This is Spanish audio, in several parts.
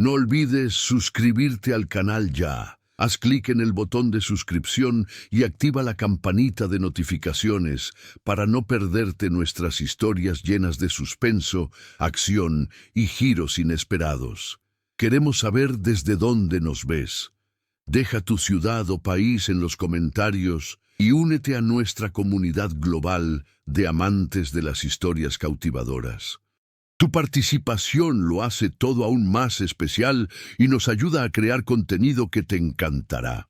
No olvides suscribirte al canal ya. Haz clic en el botón de suscripción y activa la campanita de notificaciones para no perderte nuestras historias llenas de suspenso, acción y giros inesperados. Queremos saber desde dónde nos ves. Deja tu ciudad o país en los comentarios y únete a nuestra comunidad global de amantes de las historias cautivadoras. Tu participación lo hace todo aún más especial y nos ayuda a crear contenido que te encantará.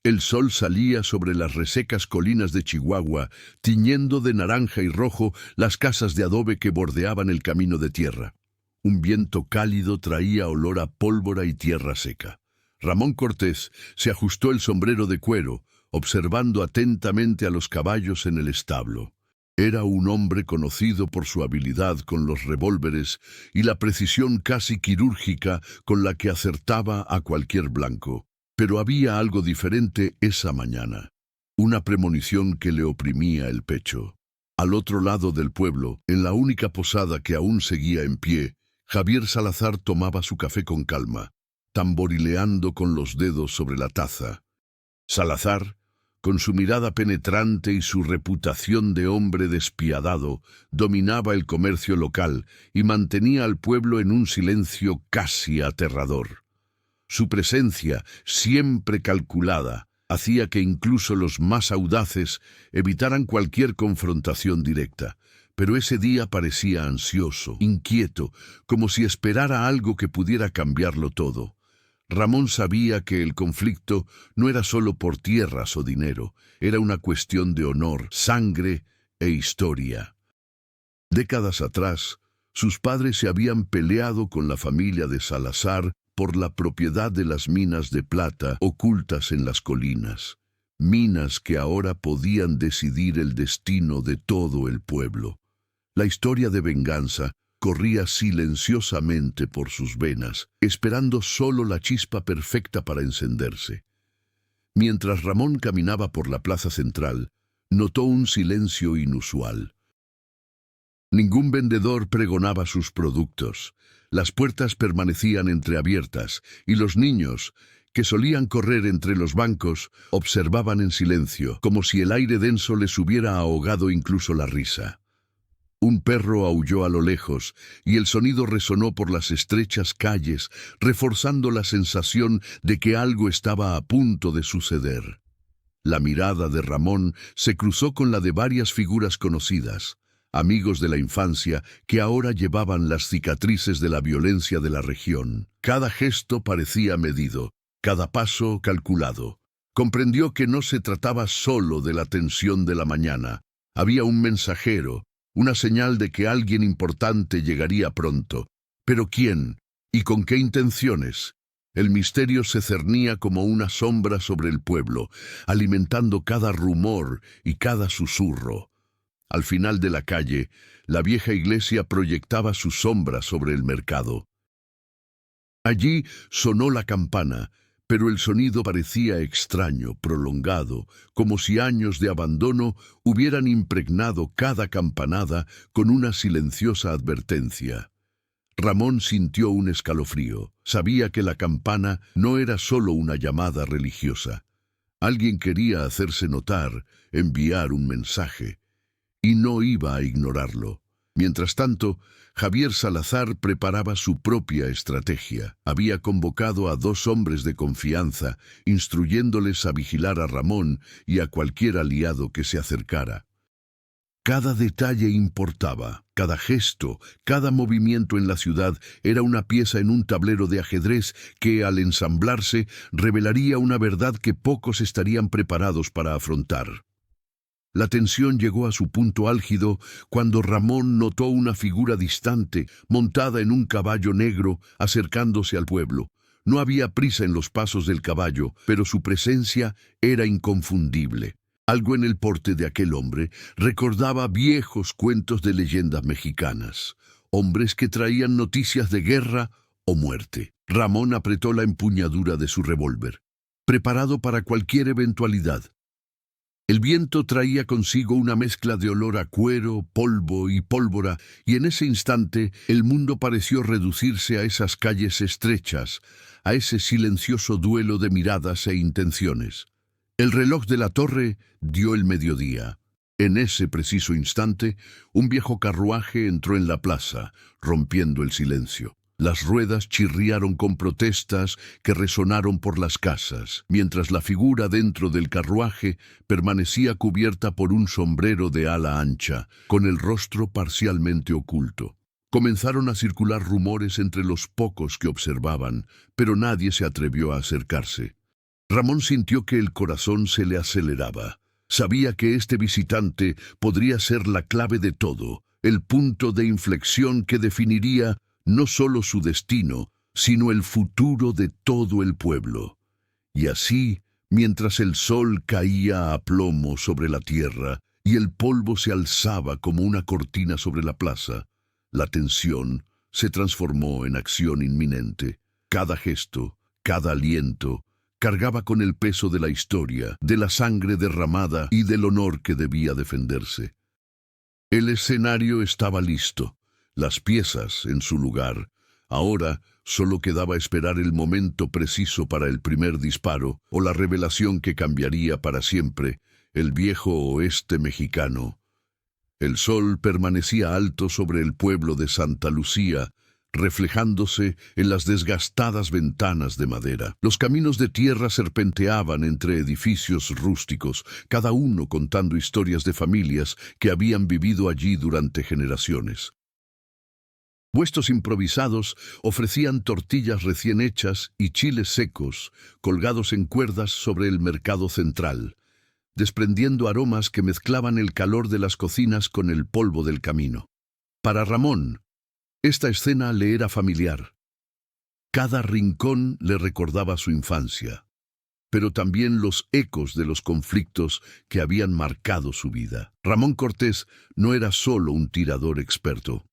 El sol salía sobre las resecas colinas de Chihuahua, tiñendo de naranja y rojo las casas de adobe que bordeaban el camino de tierra. Un viento cálido traía olor a pólvora y tierra seca. Ramón Cortés se ajustó el sombrero de cuero, observando atentamente a los caballos en el establo. Era un hombre conocido por su habilidad con los revólveres y la precisión casi quirúrgica con la que acertaba a cualquier blanco. Pero había algo diferente esa mañana, una premonición que le oprimía el pecho. Al otro lado del pueblo, en la única posada que aún seguía en pie, Javier Salazar tomaba su café con calma, tamborileando con los dedos sobre la taza. Salazar, con su mirada penetrante y su reputación de hombre despiadado, dominaba el comercio local y mantenía al pueblo en un silencio casi aterrador. Su presencia, siempre calculada, hacía que incluso los más audaces evitaran cualquier confrontación directa. Pero ese día parecía ansioso, inquieto, como si esperara algo que pudiera cambiarlo todo. Ramón sabía que el conflicto no era solo por tierras o dinero, era una cuestión de honor, sangre e historia. Décadas atrás, sus padres se habían peleado con la familia de Salazar por la propiedad de las minas de plata ocultas en las colinas, minas que ahora podían decidir el destino de todo el pueblo. La historia de venganza corría silenciosamente por sus venas, esperando solo la chispa perfecta para encenderse. Mientras Ramón caminaba por la plaza central, notó un silencio inusual. Ningún vendedor pregonaba sus productos. Las puertas permanecían entreabiertas y los niños, que solían correr entre los bancos, observaban en silencio, como si el aire denso les hubiera ahogado incluso la risa. Un perro aulló a lo lejos y el sonido resonó por las estrechas calles, reforzando la sensación de que algo estaba a punto de suceder. La mirada de Ramón se cruzó con la de varias figuras conocidas, amigos de la infancia que ahora llevaban las cicatrices de la violencia de la región. Cada gesto parecía medido, cada paso calculado. Comprendió que no se trataba solo de la tensión de la mañana. Había un mensajero, una señal de que alguien importante llegaría pronto. ¿Pero quién? ¿Y con qué intenciones? El misterio se cernía como una sombra sobre el pueblo, alimentando cada rumor y cada susurro. Al final de la calle, la vieja iglesia proyectaba su sombra sobre el mercado. Allí sonó la campana, pero el sonido parecía extraño, prolongado, como si años de abandono hubieran impregnado cada campanada con una silenciosa advertencia. Ramón sintió un escalofrío. Sabía que la campana no era solo una llamada religiosa. Alguien quería hacerse notar, enviar un mensaje, y no iba a ignorarlo. Mientras tanto, Javier Salazar preparaba su propia estrategia. Había convocado a 2 hombres de confianza, instruyéndoles a vigilar a Ramón y a cualquier aliado que se acercara. Cada detalle importaba, cada gesto, cada movimiento en la ciudad era una pieza en un tablero de ajedrez que, al ensamblarse, revelaría una verdad que pocos estarían preparados para afrontar. La tensión llegó a su punto álgido cuando Ramón notó una figura distante, montada en un caballo negro, acercándose al pueblo. No había prisa en los pasos del caballo, pero su presencia era inconfundible. Algo en el porte de aquel hombre recordaba viejos cuentos de leyendas mexicanas, hombres que traían noticias de guerra o muerte. Ramón apretó la empuñadura de su revólver, preparado para cualquier eventualidad. El viento traía consigo una mezcla de olor a cuero, polvo y pólvora, y en ese instante el mundo pareció reducirse a esas calles estrechas, a ese silencioso duelo de miradas e intenciones. El reloj de la torre dio el mediodía. En ese preciso instante, un viejo carruaje entró en la plaza, rompiendo el silencio. Las ruedas chirriaron con protestas que resonaron por las casas, mientras la figura dentro del carruaje permanecía cubierta por un sombrero de ala ancha, con el rostro parcialmente oculto. Comenzaron a circular rumores entre los pocos que observaban, pero nadie se atrevió a acercarse. Ramón sintió que el corazón se le aceleraba. Sabía que este visitante podría ser la clave de todo, el punto de inflexión que definiría no solo su destino, sino el futuro de todo el pueblo. Y así, mientras el sol caía a plomo sobre la tierra y el polvo se alzaba como una cortina sobre la plaza, la tensión se transformó en acción inminente. Cada gesto, cada aliento, cargaba con el peso de la historia, de la sangre derramada y del honor que debía defenderse. El escenario estaba listo, las piezas en su lugar. Ahora solo quedaba esperar el momento preciso para el primer disparo o la revelación que cambiaría para siempre el viejo oeste mexicano. El sol permanecía alto sobre el pueblo de Santa Lucía, reflejándose en las desgastadas ventanas de madera. Los caminos de tierra serpenteaban entre edificios rústicos, cada uno contando historias de familias que habían vivido allí durante generaciones. Puestos improvisados ofrecían tortillas recién hechas y chiles secos, colgados en cuerdas sobre el mercado central, desprendiendo aromas que mezclaban el calor de las cocinas con el polvo del camino. Para Ramón, esta escena le era familiar. Cada rincón le recordaba su infancia, pero también los ecos de los conflictos que habían marcado su vida. Ramón Cortés no era solo un tirador experto.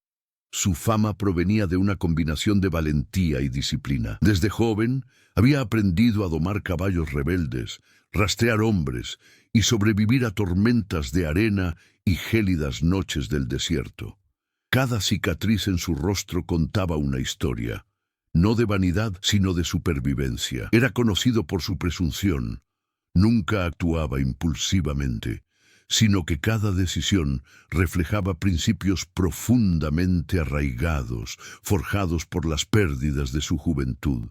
Su fama provenía de una combinación de valentía y disciplina. Desde joven había aprendido a domar caballos rebeldes, rastrear hombres y sobrevivir a tormentas de arena y gélidas noches del desierto. Cada cicatriz en su rostro contaba una historia, no de vanidad, sino de supervivencia. Era conocido por su presunción. Nunca actuaba impulsivamente, sino que cada decisión reflejaba principios profundamente arraigados, forjados por las pérdidas de su juventud.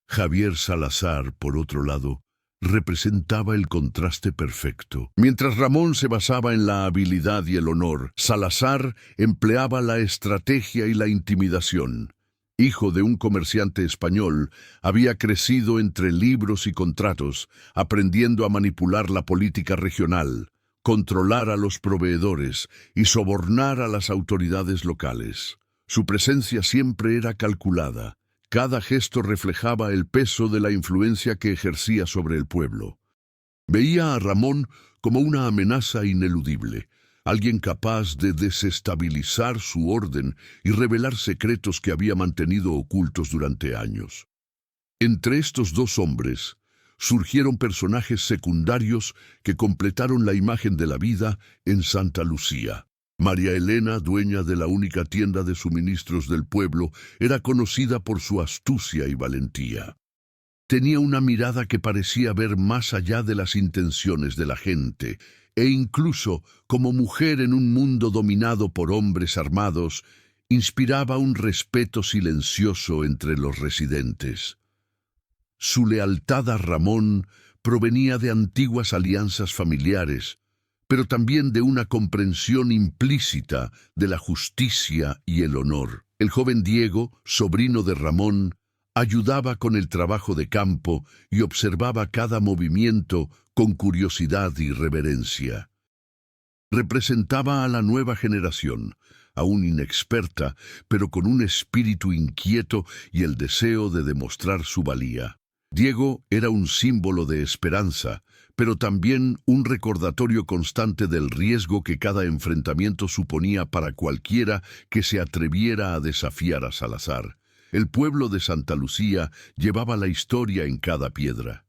Javier Salazar, por otro lado, representaba el contraste perfecto. Mientras Ramón se basaba en la habilidad y el honor, Salazar empleaba la estrategia y la intimidación. Hijo de un comerciante español, había crecido entre libros y contratos, aprendiendo a manipular la política regional, controlar a los proveedores y sobornar a las autoridades locales. Su presencia siempre era calculada. Cada gesto reflejaba el peso de la influencia que ejercía sobre el pueblo. Veía a Ramón como una amenaza ineludible, alguien capaz de desestabilizar su orden y revelar secretos que había mantenido ocultos durante años. Entre estos dos hombres surgieron personajes secundarios que completaron la imagen de la vida en Santa Lucía. María Elena, dueña de la única tienda de suministros del pueblo, era conocida por su astucia y valentía. Tenía una mirada que parecía ver más allá de las intenciones de la gente, e incluso, como mujer en un mundo dominado por hombres armados, inspiraba un respeto silencioso entre los residentes. Su lealtad a Ramón provenía de antiguas alianzas familiares, pero también de una comprensión implícita de la justicia y el honor. El joven Diego, sobrino de Ramón, ayudaba con el trabajo de campo y observaba cada movimiento con curiosidad y reverencia. Representaba a la nueva generación, aún inexperta, pero con un espíritu inquieto y el deseo de demostrar su valía. Diego era un símbolo de esperanza, pero también un recordatorio constante del riesgo que cada enfrentamiento suponía para cualquiera que se atreviera a desafiar a Salazar. El pueblo de Santa Lucía llevaba la historia en cada piedra.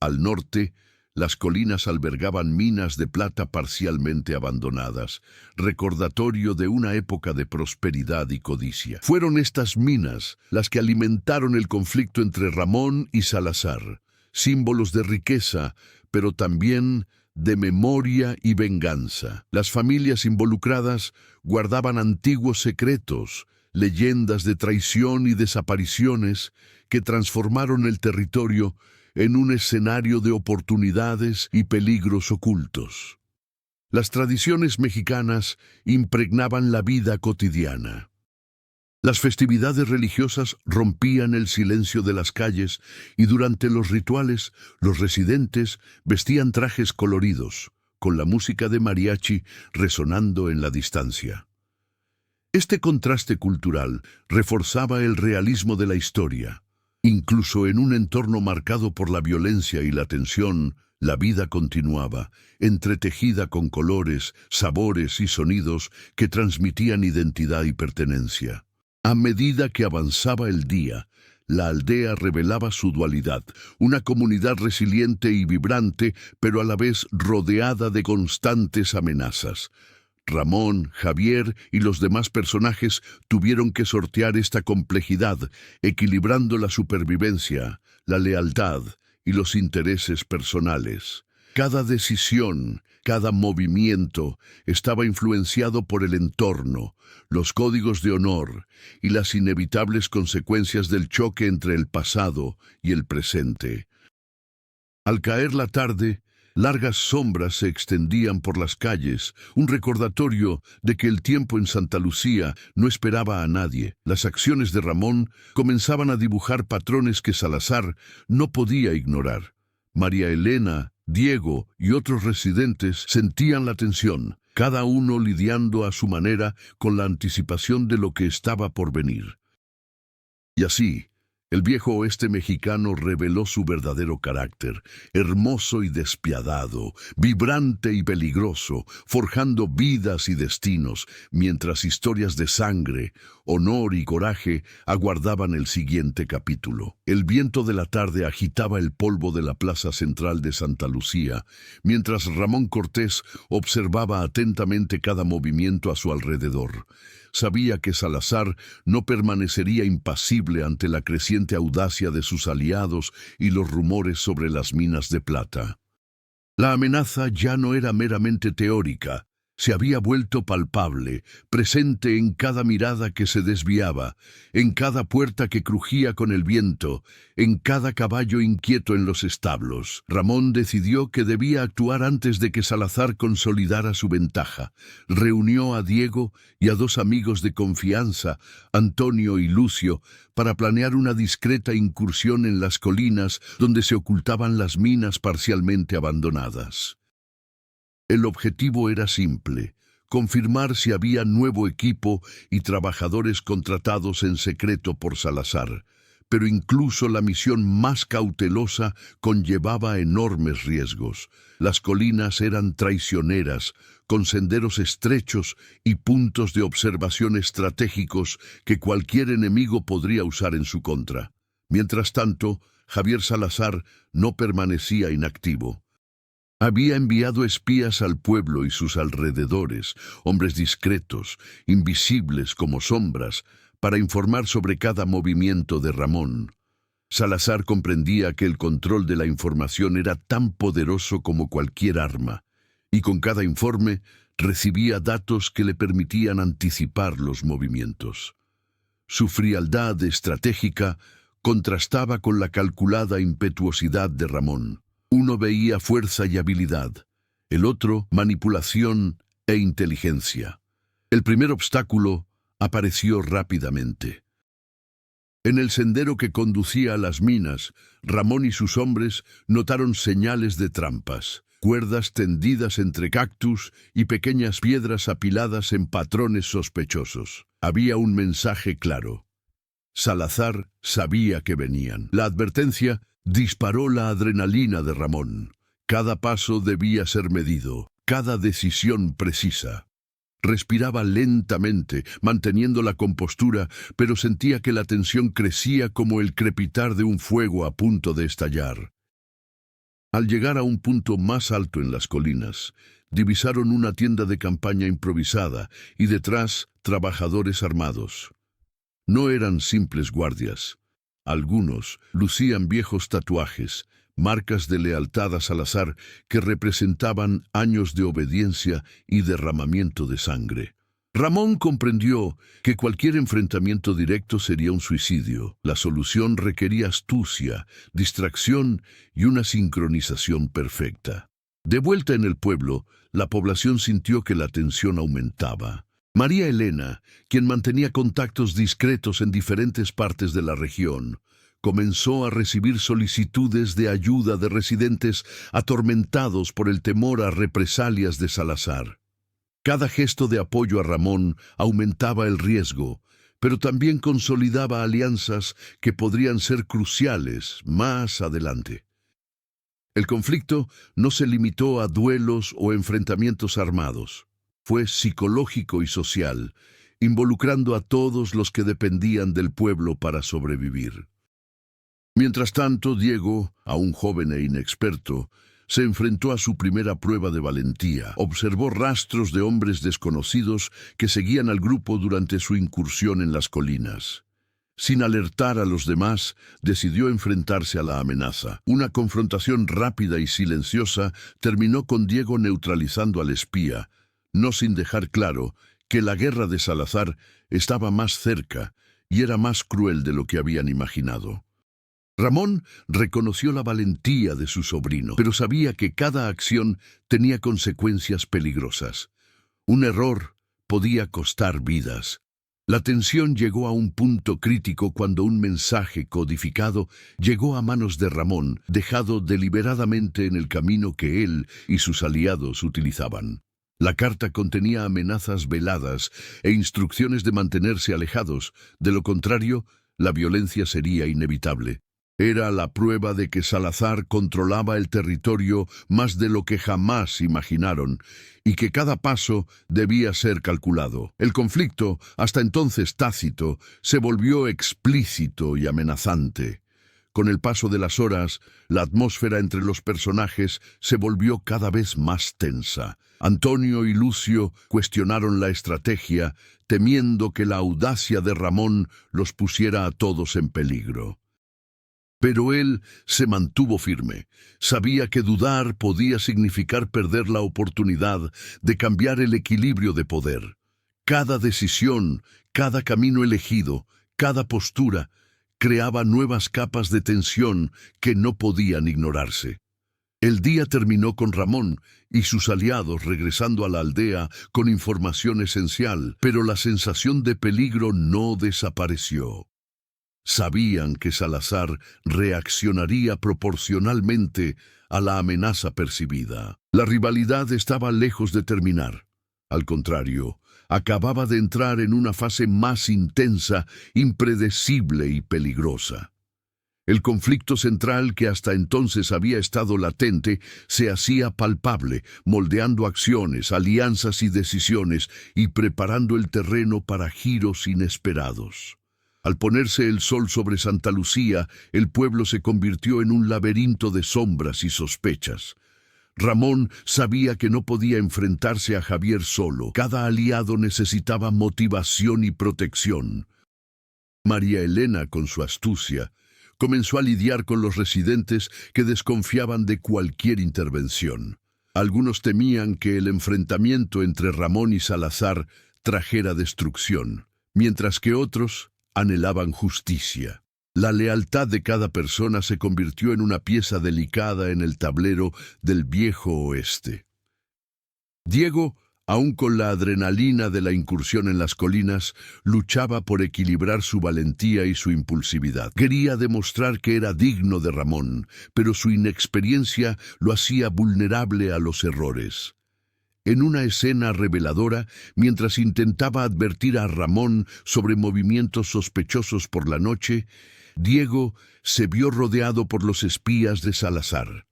Al norte, Las colinas albergaban minas de plata parcialmente abandonadas, recordatorio de una época de prosperidad y codicia. Fueron estas minas las que alimentaron el conflicto entre Ramón y Salazar, símbolos de riqueza, pero también de memoria y venganza. Las familias involucradas guardaban antiguos secretos, leyendas de traición y desapariciones que transformaron el territorio en un escenario de oportunidades y peligros ocultos. Las tradiciones mexicanas impregnaban la vida cotidiana. Las festividades religiosas rompían el silencio de las calles y durante los rituales los residentes vestían trajes coloridos, con la música de mariachi resonando en la distancia. Este contraste cultural reforzaba el realismo de la historia. Incluso en un entorno marcado por la violencia y la tensión, la vida continuaba, entretejida con colores, sabores y sonidos que transmitían identidad y pertenencia. A medida que avanzaba el día, la aldea revelaba su dualidad, una comunidad resiliente y vibrante, pero a la vez rodeada de constantes amenazas. Ramón, Javier y los demás personajes tuvieron que sortear esta complejidad, equilibrando la supervivencia, la lealtad y los intereses personales. Cada decisión, cada movimiento estaba influenciado por el entorno, los códigos de honor y las inevitables consecuencias del choque entre el pasado y el presente. Al caer la tarde, largas sombras se extendían por las calles, un recordatorio de que el tiempo en Santa Lucía no esperaba a nadie. Las acciones de Ramón comenzaban a dibujar patrones que Salazar no podía ignorar. María Elena, Diego y otros residentes sentían la tensión, cada uno lidiando a su manera con la anticipación de lo que estaba por venir. Y así, el viejo oeste mexicano reveló su verdadero carácter, hermoso y despiadado, vibrante y peligroso, forjando vidas y destinos, mientras historias de sangre, honor y coraje aguardaban el siguiente capítulo. El viento de la tarde agitaba el polvo de la plaza central de Santa Lucía, mientras Ramón Cortés observaba atentamente cada movimiento a su alrededor. Sabía que Salazar no permanecería impasible ante la creciente audacia de sus aliados y los rumores sobre las minas de plata. La amenaza ya no era meramente teórica, se había vuelto palpable, presente en cada mirada que se desviaba, en cada puerta que crujía con el viento, en cada caballo inquieto en los establos. Ramón decidió que debía actuar antes de que Salazar consolidara su ventaja. Reunió a Diego y a dos amigos de confianza, Antonio y Lucio, para planear una discreta incursión en las colinas donde se ocultaban las minas parcialmente abandonadas. El objetivo era simple: confirmar si había nuevo equipo y trabajadores contratados en secreto por Salazar. Pero incluso la misión más cautelosa conllevaba enormes riesgos. Las colinas eran traicioneras, con senderos estrechos y puntos de observación estratégicos que cualquier enemigo podría usar en su contra. Mientras tanto, Javier Salazar no permanecía inactivo. Había enviado espías al pueblo y sus alrededores, hombres discretos, invisibles como sombras, para informar sobre cada movimiento de Ramón. Salazar comprendía que el control de la información era tan poderoso como cualquier arma, y con cada informe recibía datos que le permitían anticipar los movimientos. Su frialdad estratégica contrastaba con la calculada impetuosidad de Ramón. Uno veía fuerza y habilidad, el otro manipulación e inteligencia. El primer obstáculo apareció rápidamente. En el sendero que conducía a las minas, Ramón y sus hombres notaron señales de trampas, cuerdas tendidas entre cactus y pequeñas piedras apiladas en patrones sospechosos. Había un mensaje claro. Salazar sabía que venían. La advertencia disparó la adrenalina de Ramón. Cada paso debía ser medido, cada decisión precisa. Respiraba lentamente, manteniendo la compostura, pero sentía que la tensión crecía como el crepitar de un fuego a punto de estallar. Al llegar a un punto más alto en las colinas, divisaron una tienda de campaña improvisada y detrás trabajadores armados. No eran simples guardias. Algunos lucían viejos tatuajes, marcas de lealtad a Salazar que representaban años de obediencia y derramamiento de sangre. Ramón comprendió que cualquier enfrentamiento directo sería un suicidio. La solución requería astucia, distracción y una sincronización perfecta. De vuelta en el pueblo, la población sintió que la tensión aumentaba. María Elena, quien mantenía contactos discretos en diferentes partes de la región, comenzó a recibir solicitudes de ayuda de residentes atormentados por el temor a represalias de Salazar. Cada gesto de apoyo a Ramón aumentaba el riesgo, pero también consolidaba alianzas que podrían ser cruciales más adelante. El conflicto no se limitó a duelos o enfrentamientos armados. Fue psicológico y social, involucrando a todos los que dependían del pueblo para sobrevivir. Mientras tanto, Diego, aún joven e inexperto, se enfrentó a su primera prueba de valentía. Observó rastros de hombres desconocidos que seguían al grupo durante su incursión en las colinas. Sin alertar a los demás, decidió enfrentarse a la amenaza. Una confrontación rápida y silenciosa terminó con Diego neutralizando al espía, no sin dejar claro que la guerra de Salazar estaba más cerca y era más cruel de lo que habían imaginado. Ramón reconoció la valentía de su sobrino, pero sabía que cada acción tenía consecuencias peligrosas. Un error podía costar vidas. La tensión llegó a un punto crítico cuando un mensaje codificado llegó a manos de Ramón, dejado deliberadamente en el camino que él y sus aliados utilizaban. La carta contenía amenazas veladas e instrucciones de mantenerse alejados, de lo contrario, la violencia sería inevitable. Era la prueba de que Salazar controlaba el territorio más de lo que jamás imaginaron y que cada paso debía ser calculado. El conflicto, hasta entonces tácito, se volvió explícito y amenazante. Con el paso de las horas, la atmósfera entre los personajes se volvió cada vez más tensa. Antonio y Lucio cuestionaron la estrategia, temiendo que la audacia de Ramón los pusiera a todos en peligro. Pero él se mantuvo firme. Sabía que dudar podía significar perder la oportunidad de cambiar el equilibrio de poder. Cada decisión, cada camino elegido, cada postura, creaba nuevas capas de tensión que no podían ignorarse. El día terminó con Ramón y sus aliados regresando a la aldea con información esencial, pero la sensación de peligro no desapareció. Sabían que Salazar reaccionaría proporcionalmente a la amenaza percibida. La rivalidad estaba lejos de terminar. Al contrario, acababa de entrar en una fase más intensa, impredecible y peligrosa. El conflicto central que hasta entonces había estado latente se hacía palpable, moldeando acciones, alianzas y decisiones y preparando el terreno para giros inesperados. Al ponerse el sol sobre Santa Lucía, el pueblo se convirtió en un laberinto de sombras y sospechas. Ramón sabía que no podía enfrentarse a Javier solo. Cada aliado necesitaba motivación y protección. María Elena, con su astucia, comenzó a lidiar con los residentes que desconfiaban de cualquier intervención. Algunos temían que el enfrentamiento entre Ramón y Salazar trajera destrucción, mientras que otros anhelaban justicia. La lealtad de cada persona se convirtió en una pieza delicada en el tablero del viejo oeste. Diego, aun con la adrenalina de la incursión en las colinas, luchaba por equilibrar su valentía y su impulsividad. Quería demostrar que era digno de Ramón, pero su inexperiencia lo hacía vulnerable a los errores. En una escena reveladora, mientras intentaba advertir a Ramón sobre movimientos sospechosos por la noche, Diego se vio rodeado por los espías de Salazar.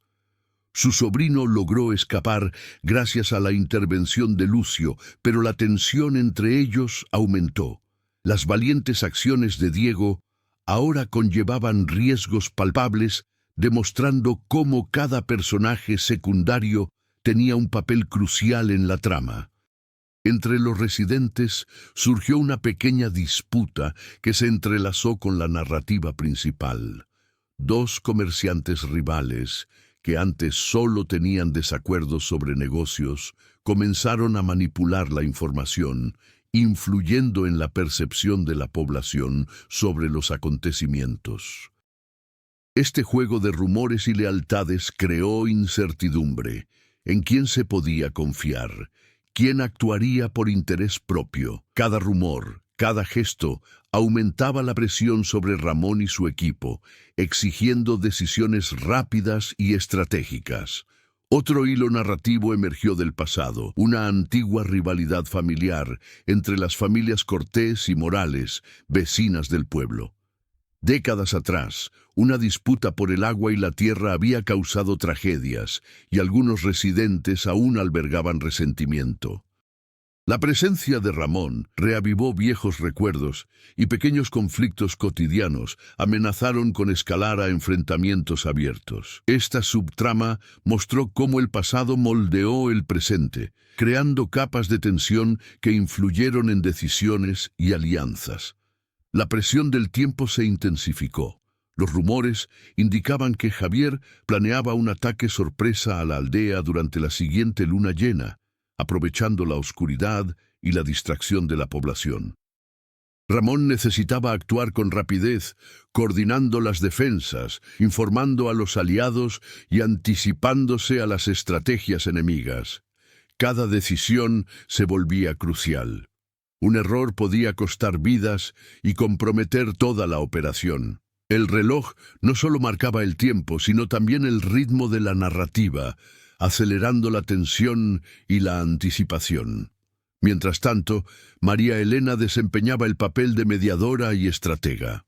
Su sobrino logró escapar gracias a la intervención de Lucio, pero la tensión entre ellos aumentó. Las valientes acciones de Diego ahora conllevaban riesgos palpables, demostrando cómo cada personaje secundario tenía un papel crucial en la trama. Entre los residentes surgió una pequeña disputa que se entrelazó con la narrativa principal. Dos comerciantes rivales, que antes solo tenían desacuerdos sobre negocios, comenzaron a manipular la información, influyendo en la percepción de la población sobre los acontecimientos. Este juego de rumores y lealtades creó incertidumbre. ¿En quién se podía confiar? ¿Quién actuaría por interés propio? Cada rumor, cada gesto, aumentaba la presión sobre Ramón y su equipo, exigiendo decisiones rápidas y estratégicas. Otro hilo narrativo emergió del pasado, una antigua rivalidad familiar entre las familias Cortés y Morales, vecinas del pueblo. Décadas atrás, una disputa por el agua y la tierra había causado tragedias, y algunos residentes aún albergaban resentimiento. La presencia de Ramón reavivó viejos recuerdos, y pequeños conflictos cotidianos amenazaron con escalar a enfrentamientos abiertos. Esta subtrama mostró cómo el pasado moldeó el presente, creando capas de tensión que influyeron en decisiones y alianzas. La presión del tiempo se intensificó. Los rumores indicaban que Javier planeaba un ataque sorpresa a la aldea durante la siguiente luna llena, aprovechando la oscuridad y la distracción de la población. Ramón necesitaba actuar con rapidez, coordinando las defensas, informando a los aliados y anticipándose a las estrategias enemigas. Cada decisión se volvía crucial. Un error podía costar vidas y comprometer toda la operación. El reloj no solo marcaba el tiempo, sino también el ritmo de la narrativa, acelerando la tensión y la anticipación. Mientras tanto, María Elena desempeñaba el papel de mediadora y estratega.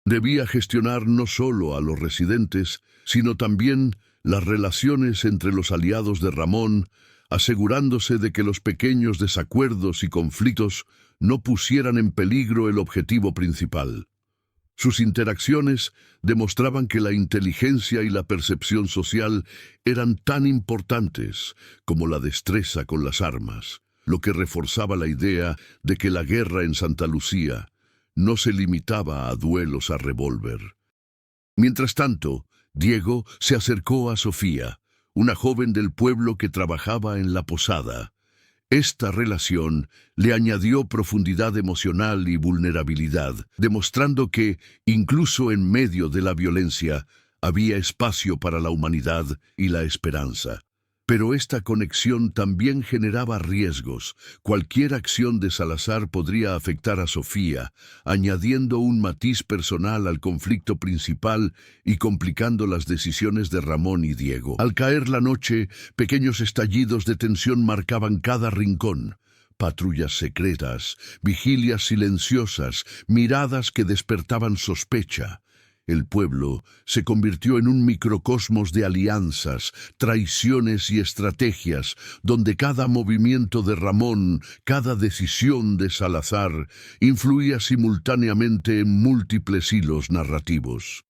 Debía gestionar no solo a los residentes, sino también las relaciones entre los aliados de Ramón, asegurándose de que los pequeños desacuerdos y conflictos no pusieran en peligro el objetivo principal. Sus interacciones demostraban que la inteligencia y la percepción social eran tan importantes como la destreza con las armas, lo que reforzaba la idea de que la guerra en Santa Lucía no se limitaba a duelos a revólver. Mientras tanto, Diego se acercó a Sofía, una joven del pueblo que trabajaba en la posada. Esta relación le añadió profundidad emocional y vulnerabilidad, demostrando que, incluso en medio de la violencia, había espacio para la humanidad y la esperanza. Pero esta conexión también generaba riesgos. Cualquier acción de Salazar podría afectar a Sofía, añadiendo un matiz personal al conflicto principal y complicando las decisiones de Ramón y Diego. Al caer la noche, pequeños estallidos de tensión marcaban cada rincón. Patrullas secretas, vigilias silenciosas, miradas que despertaban sospecha. El pueblo se convirtió en un microcosmos de alianzas, traiciones y estrategias, donde cada movimiento de Ramón, cada decisión de Salazar, influía simultáneamente en múltiples hilos narrativos.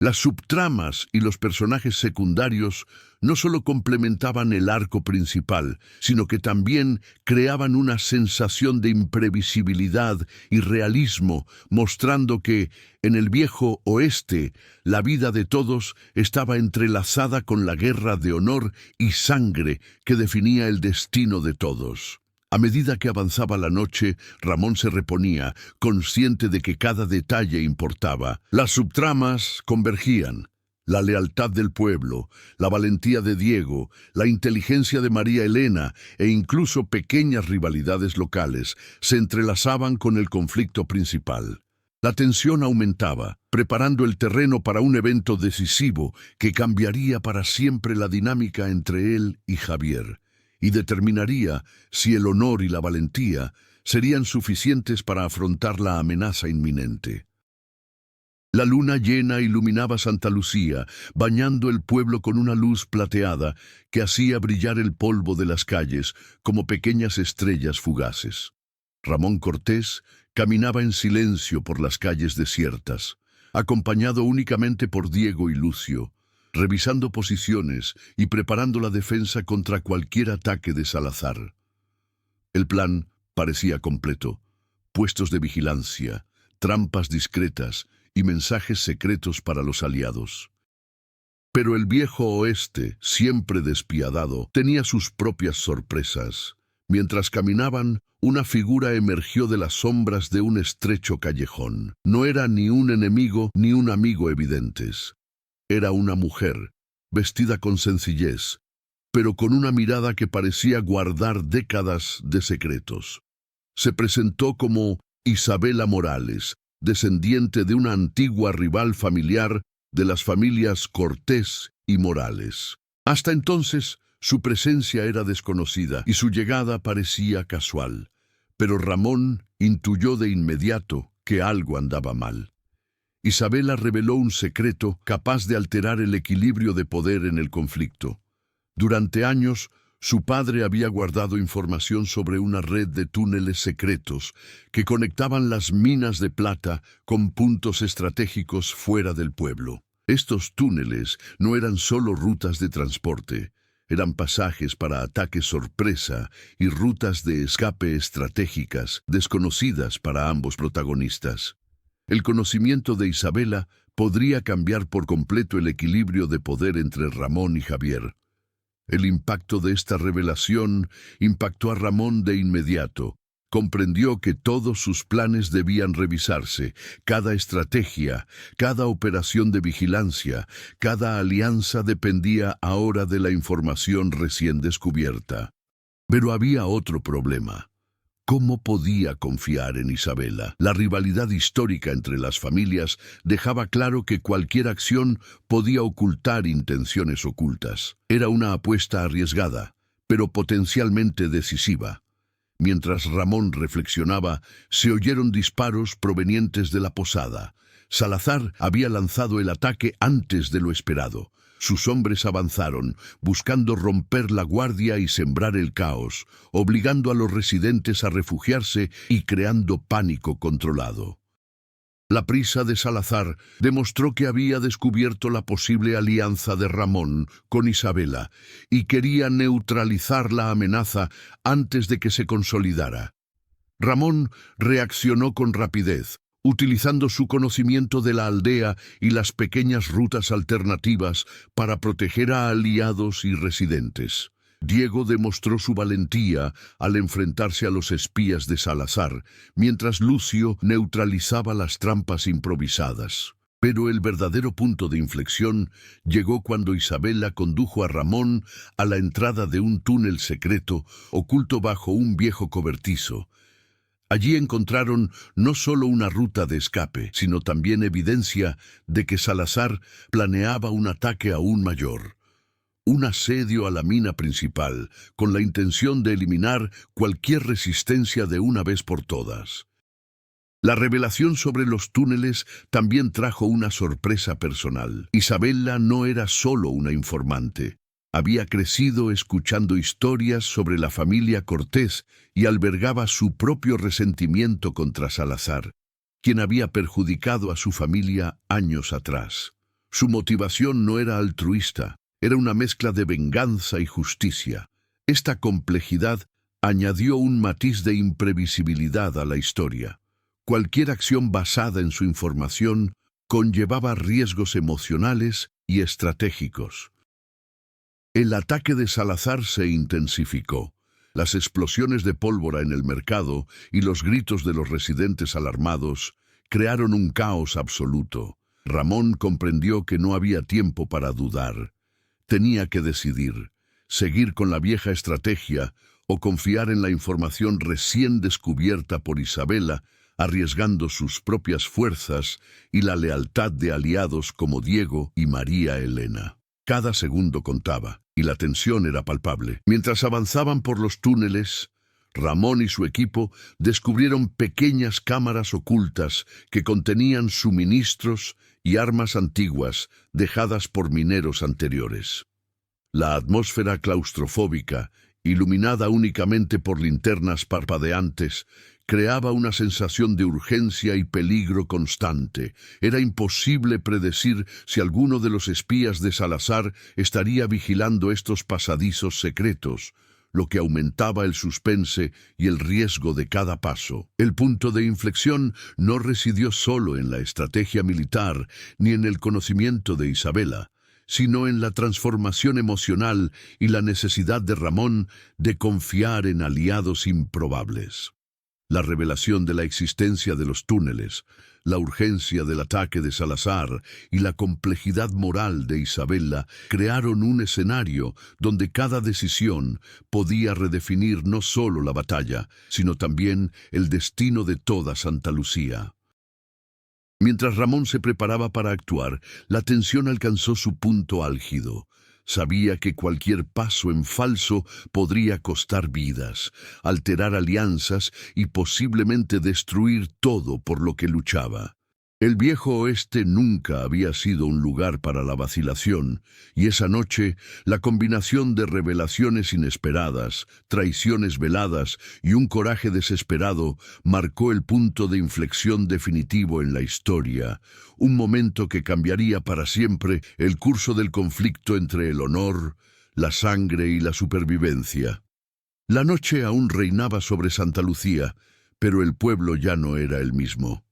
Las subtramas y los personajes secundarios no solo complementaban el arco principal, sino que también creaban una sensación de imprevisibilidad y realismo, mostrando que, en el viejo oeste, la vida de todos estaba entrelazada con la guerra de honor y sangre que definía el destino de todos. A medida que avanzaba la noche, Ramón se reponía, consciente de que cada detalle importaba. Las subtramas convergían. La lealtad del pueblo, la valentía de Diego, la inteligencia de María Elena e incluso pequeñas rivalidades locales se entrelazaban con el conflicto principal. La tensión aumentaba, preparando el terreno para un evento decisivo que cambiaría para siempre la dinámica entre él y Javier, y determinaría si el honor y la valentía serían suficientes para afrontar la amenaza inminente. La luna llena iluminaba Santa Lucía, bañando el pueblo con una luz plateada que hacía brillar el polvo de las calles como pequeñas estrellas fugaces. Ramón Cortés caminaba en silencio por las calles desiertas, acompañado únicamente por Diego y Lucio, revisando posiciones y preparando la defensa contra cualquier ataque de Salazar. El plan parecía completo: puestos de vigilancia, trampas discretas y mensajes secretos para los aliados. Pero el viejo oeste, siempre despiadado, tenía sus propias sorpresas. Mientras caminaban, una figura emergió de las sombras de un estrecho callejón. No era ni un enemigo ni un amigo evidentes. Era una mujer, vestida con sencillez, pero con una mirada que parecía guardar décadas de secretos. Se presentó como Isabela Morales, descendiente de una antigua rival familiar de las familias Cortés y Morales. Hasta entonces, su presencia era desconocida y su llegada parecía casual, pero Ramón intuyó de inmediato que algo andaba mal. Isabela reveló un secreto capaz de alterar el equilibrio de poder en el conflicto. Durante años, su padre había guardado información sobre una red de túneles secretos que conectaban las minas de plata con puntos estratégicos fuera del pueblo. Estos túneles no eran solo rutas de transporte, eran pasajes para ataques sorpresa y rutas de escape estratégicas desconocidas para ambos protagonistas. El conocimiento de Isabela podría cambiar por completo el equilibrio de poder entre Ramón y Javier. El impacto de esta revelación impactó a Ramón de inmediato. Comprendió que todos sus planes debían revisarse, cada estrategia, cada operación de vigilancia, cada alianza dependía ahora de la información recién descubierta. Pero había otro problema. ¿Cómo podía confiar en Isabela? La rivalidad histórica entre las familias dejaba claro que cualquier acción podía ocultar intenciones ocultas. Era una apuesta arriesgada, pero potencialmente decisiva. Mientras Ramón reflexionaba, se oyeron disparos provenientes de la posada. Salazar había lanzado el ataque antes de lo esperado. Sus hombres avanzaron, buscando romper la guardia y sembrar el caos, obligando a los residentes a refugiarse y creando pánico controlado. La prisa de Salazar demostró que había descubierto la posible alianza de Ramón con Isabela y quería neutralizar la amenaza antes de que se consolidara. Ramón reaccionó con rapidez, utilizando su conocimiento de la aldea y las pequeñas rutas alternativas para proteger a aliados y residentes. Diego demostró su valentía al enfrentarse a los espías de Salazar, mientras Lucio neutralizaba las trampas improvisadas. Pero el verdadero punto de inflexión llegó cuando Isabela condujo a Ramón a la entrada de un túnel secreto oculto bajo un viejo cobertizo. Allí encontraron no solo una ruta de escape, sino también evidencia de que Salazar planeaba un ataque aún mayor. Un asedio a la mina principal, con la intención de eliminar cualquier resistencia de una vez por todas. La revelación sobre los túneles también trajo una sorpresa personal. Isabela no era solo una informante. Había crecido escuchando historias sobre la familia Cortés y albergaba su propio resentimiento contra Salazar, quien había perjudicado a su familia años atrás. Su motivación no era altruista, era una mezcla de venganza y justicia. Esta complejidad añadió un matiz de imprevisibilidad a la historia. Cualquier acción basada en su información conllevaba riesgos emocionales y estratégicos. El ataque de Salazar se intensificó. Las explosiones de pólvora en el mercado y los gritos de los residentes alarmados crearon un caos absoluto. Ramón comprendió que no había tiempo para dudar. Tenía que decidir, seguir con la vieja estrategia o confiar en la información recién descubierta por Isabela, arriesgando sus propias fuerzas y la lealtad de aliados como Diego y María Elena. Cada segundo contaba, y la tensión era palpable. Mientras avanzaban por los túneles, Ramón y su equipo descubrieron pequeñas cámaras ocultas que contenían suministros y armas antiguas dejadas por mineros anteriores. La atmósfera claustrofóbica iluminada únicamente por linternas parpadeantes, creaba una sensación de urgencia y peligro constante. Era imposible predecir si alguno de los espías de Salazar estaría vigilando estos pasadizos secretos, lo que aumentaba el suspense y el riesgo de cada paso. El punto de inflexión no residió solo en la estrategia militar ni en el conocimiento de Isabela, sino en la transformación emocional y la necesidad de Ramón de confiar en aliados improbables. La revelación de la existencia de los túneles, la urgencia del ataque de Salazar y la complejidad moral de Isabela crearon un escenario donde cada decisión podía redefinir no solo la batalla, sino también el destino de toda Santa Lucía. Mientras Ramón se preparaba para actuar, la tensión alcanzó su punto álgido. Sabía que cualquier paso en falso podría costar vidas, alterar alianzas y posiblemente destruir todo por lo que luchaba. El viejo oeste nunca había sido un lugar para la vacilación, y esa noche la combinación de revelaciones inesperadas, traiciones veladas y un coraje desesperado marcó el punto de inflexión definitivo en la historia, un momento que cambiaría para siempre el curso del conflicto entre el honor, la sangre y la supervivencia. La noche aún reinaba sobre Santa Lucía, pero el pueblo ya no era el mismo.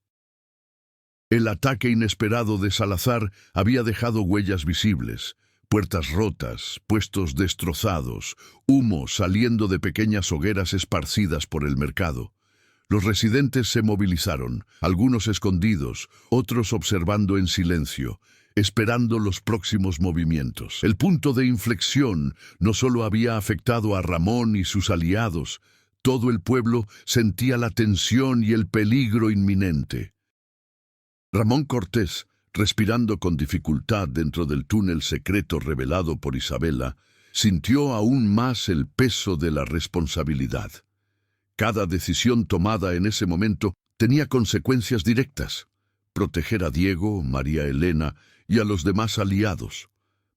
El ataque inesperado de Salazar había dejado huellas visibles, puertas rotas, puestos destrozados, humo saliendo de pequeñas hogueras esparcidas por el mercado. Los residentes se movilizaron, algunos escondidos, otros observando en silencio, esperando los próximos movimientos. El punto de inflexión no solo había afectado a Ramón y sus aliados, todo el pueblo sentía la tensión y el peligro inminente. Ramón Cortés, respirando con dificultad dentro del túnel secreto revelado por Isabela, sintió aún más el peso de la responsabilidad. Cada decisión tomada en ese momento tenía consecuencias directas: proteger a Diego, María Elena y a los demás aliados.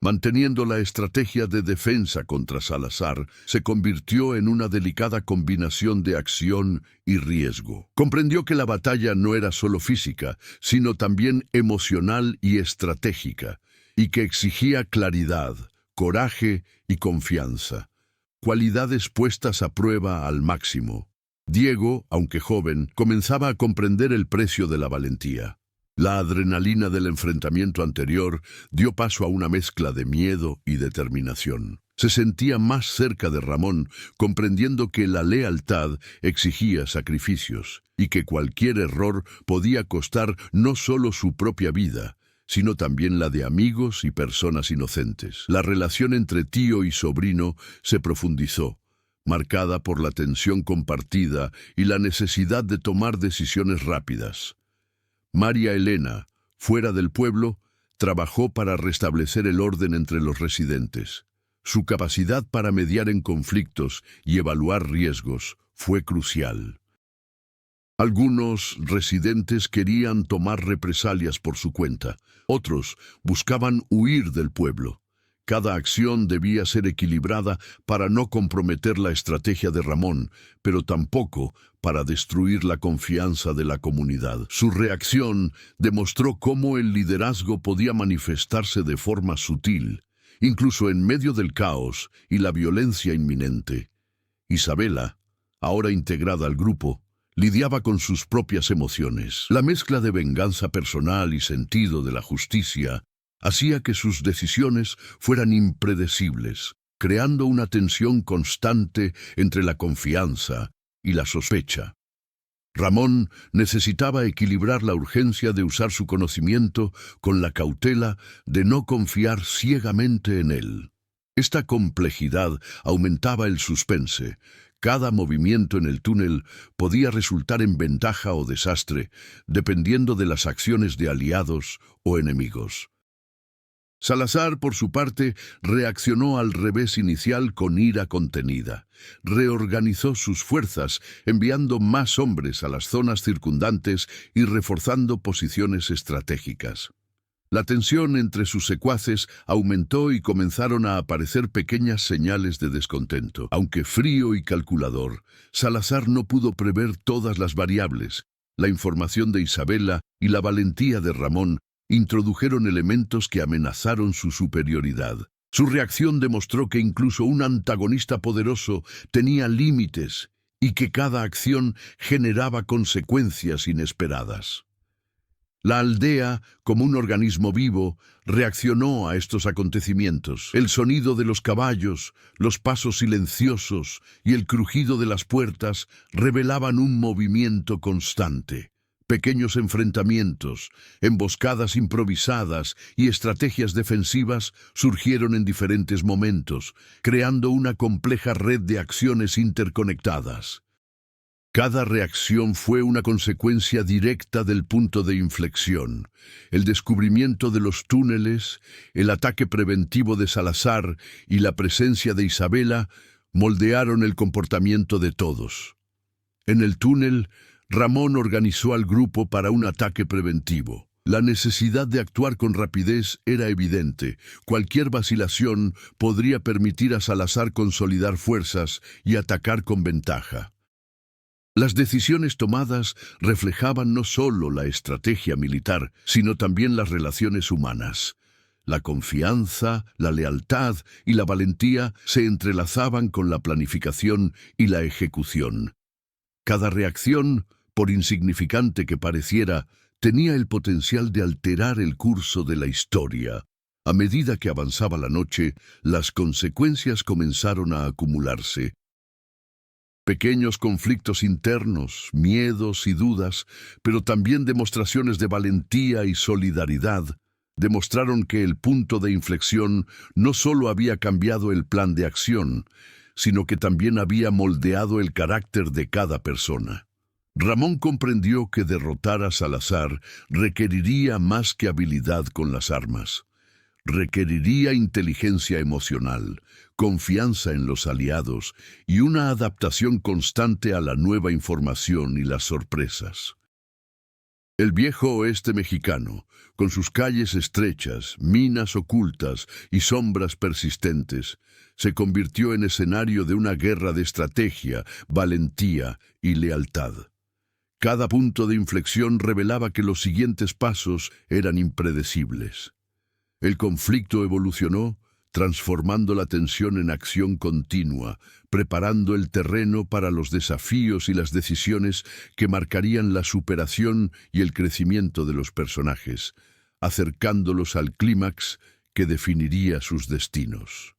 Manteniendo la estrategia de defensa contra Salazar, se convirtió en una delicada combinación de acción y riesgo. Comprendió que la batalla no era solo física, sino también emocional y estratégica, y que exigía claridad, coraje y confianza, cualidades puestas a prueba al máximo. Diego, aunque joven, comenzaba a comprender el precio de la valentía. La adrenalina del enfrentamiento anterior dio paso a una mezcla de miedo y determinación. Se sentía más cerca de Ramón, comprendiendo que la lealtad exigía sacrificios y que cualquier error podía costar no solo su propia vida, sino también la de amigos y personas inocentes. La relación entre tío y sobrino se profundizó, marcada por la tensión compartida y la necesidad de tomar decisiones rápidas. María Elena, fuera del pueblo, trabajó para restablecer el orden entre los residentes. Su capacidad para mediar en conflictos y evaluar riesgos fue crucial. Algunos residentes querían tomar represalias por su cuenta, otros buscaban huir del pueblo. Cada acción debía ser equilibrada para no comprometer la estrategia de Ramón, pero tampoco para destruir la confianza de la comunidad. Su reacción demostró cómo el liderazgo podía manifestarse de forma sutil, incluso en medio del caos y la violencia inminente. Isabela, ahora integrada al grupo, lidiaba con sus propias emociones. La mezcla de venganza personal y sentido de la justicia hacía que sus decisiones fueran impredecibles, creando una tensión constante entre la confianza y la sospecha. Ramón necesitaba equilibrar la urgencia de usar su conocimiento con la cautela de no confiar ciegamente en él. Esta complejidad aumentaba el suspense. Cada movimiento en el túnel podía resultar en ventaja o desastre, dependiendo de las acciones de aliados o enemigos. Salazar, por su parte, reaccionó al revés inicial con ira contenida. Reorganizó sus fuerzas, enviando más hombres a las zonas circundantes y reforzando posiciones estratégicas. La tensión entre sus secuaces aumentó y comenzaron a aparecer pequeñas señales de descontento. Aunque frío y calculador, Salazar no pudo prever todas las variables. La información de Isabela y la valentía de Ramón introdujeron elementos que amenazaron su superioridad. Su reacción demostró que incluso un antagonista poderoso tenía límites y que cada acción generaba consecuencias inesperadas. La aldea, como un organismo vivo, reaccionó a estos acontecimientos. El sonido de los caballos, los pasos silenciosos y el crujido de las puertas revelaban un movimiento constante. Pequeños enfrentamientos, emboscadas improvisadas y estrategias defensivas surgieron en diferentes momentos, creando una compleja red de acciones interconectadas. Cada reacción fue una consecuencia directa del punto de inflexión. El descubrimiento de los túneles, el ataque preventivo de Salazar y la presencia de Isabela moldearon el comportamiento de todos. En el túnel, Ramón organizó al grupo para un ataque preventivo. La necesidad de actuar con rapidez era evidente. Cualquier vacilación podría permitir a Salazar consolidar fuerzas y atacar con ventaja. Las decisiones tomadas reflejaban no solo la estrategia militar, sino también las relaciones humanas. La confianza, la lealtad y la valentía se entrelazaban con la planificación y la ejecución. Cada reacción, por insignificante que pareciera, tenía el potencial de alterar el curso de la historia. A medida que avanzaba la noche, las consecuencias comenzaron a acumularse. Pequeños conflictos internos, miedos y dudas, pero también demostraciones de valentía y solidaridad, demostraron que el punto de inflexión no solo había cambiado el plan de acción, sino que también había moldeado el carácter de cada persona. Ramón comprendió que derrotar a Salazar requeriría más que habilidad con las armas. Requeriría inteligencia emocional, confianza en los aliados y una adaptación constante a la nueva información y las sorpresas. El viejo oeste mexicano, con sus calles estrechas, minas ocultas y sombras persistentes, se convirtió en escenario de una guerra de estrategia, valentía y lealtad. Cada punto de inflexión revelaba que los siguientes pasos eran impredecibles. El conflicto evolucionó, transformando la tensión en acción continua, preparando el terreno para los desafíos y las decisiones que marcarían la superación y el crecimiento de los personajes, acercándolos al clímax que definiría sus destinos.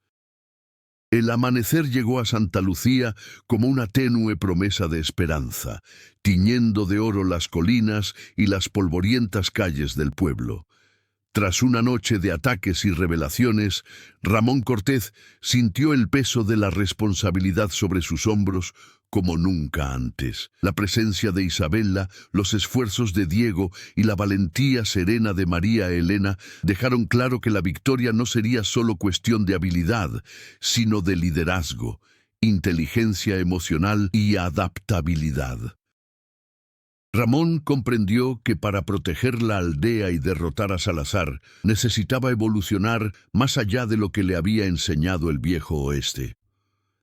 El amanecer llegó a Santa Lucía como una tenue promesa de esperanza, tiñendo de oro las colinas y las polvorientas calles del pueblo. Tras una noche de ataques y revelaciones, Ramón Cortés sintió el peso de la responsabilidad sobre sus hombros como nunca antes. La presencia de Isabela, los esfuerzos de Diego y la valentía serena de María Elena dejaron claro que la victoria no sería solo cuestión de habilidad, sino de liderazgo, inteligencia emocional y adaptabilidad. Ramón comprendió que para proteger la aldea y derrotar a Salazar necesitaba evolucionar más allá de lo que le había enseñado el viejo oeste.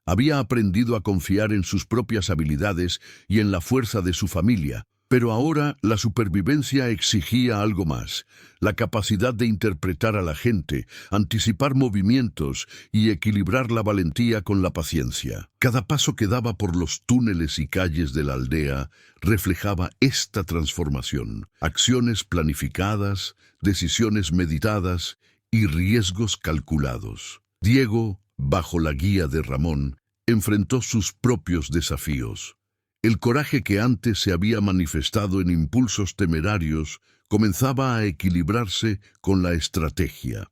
Había aprendido a confiar en sus propias habilidades y en la fuerza de su familia, pero ahora la supervivencia exigía algo más: la capacidad de interpretar a la gente, anticipar movimientos y equilibrar la valentía con la paciencia. Cada paso que daba por los túneles y calles de la aldea reflejaba esta transformación: acciones planificadas, decisiones meditadas y riesgos calculados. Diego, bajo la guía de Ramón, enfrentó sus propios desafíos. El coraje que antes se había manifestado en impulsos temerarios comenzaba a equilibrarse con la estrategia.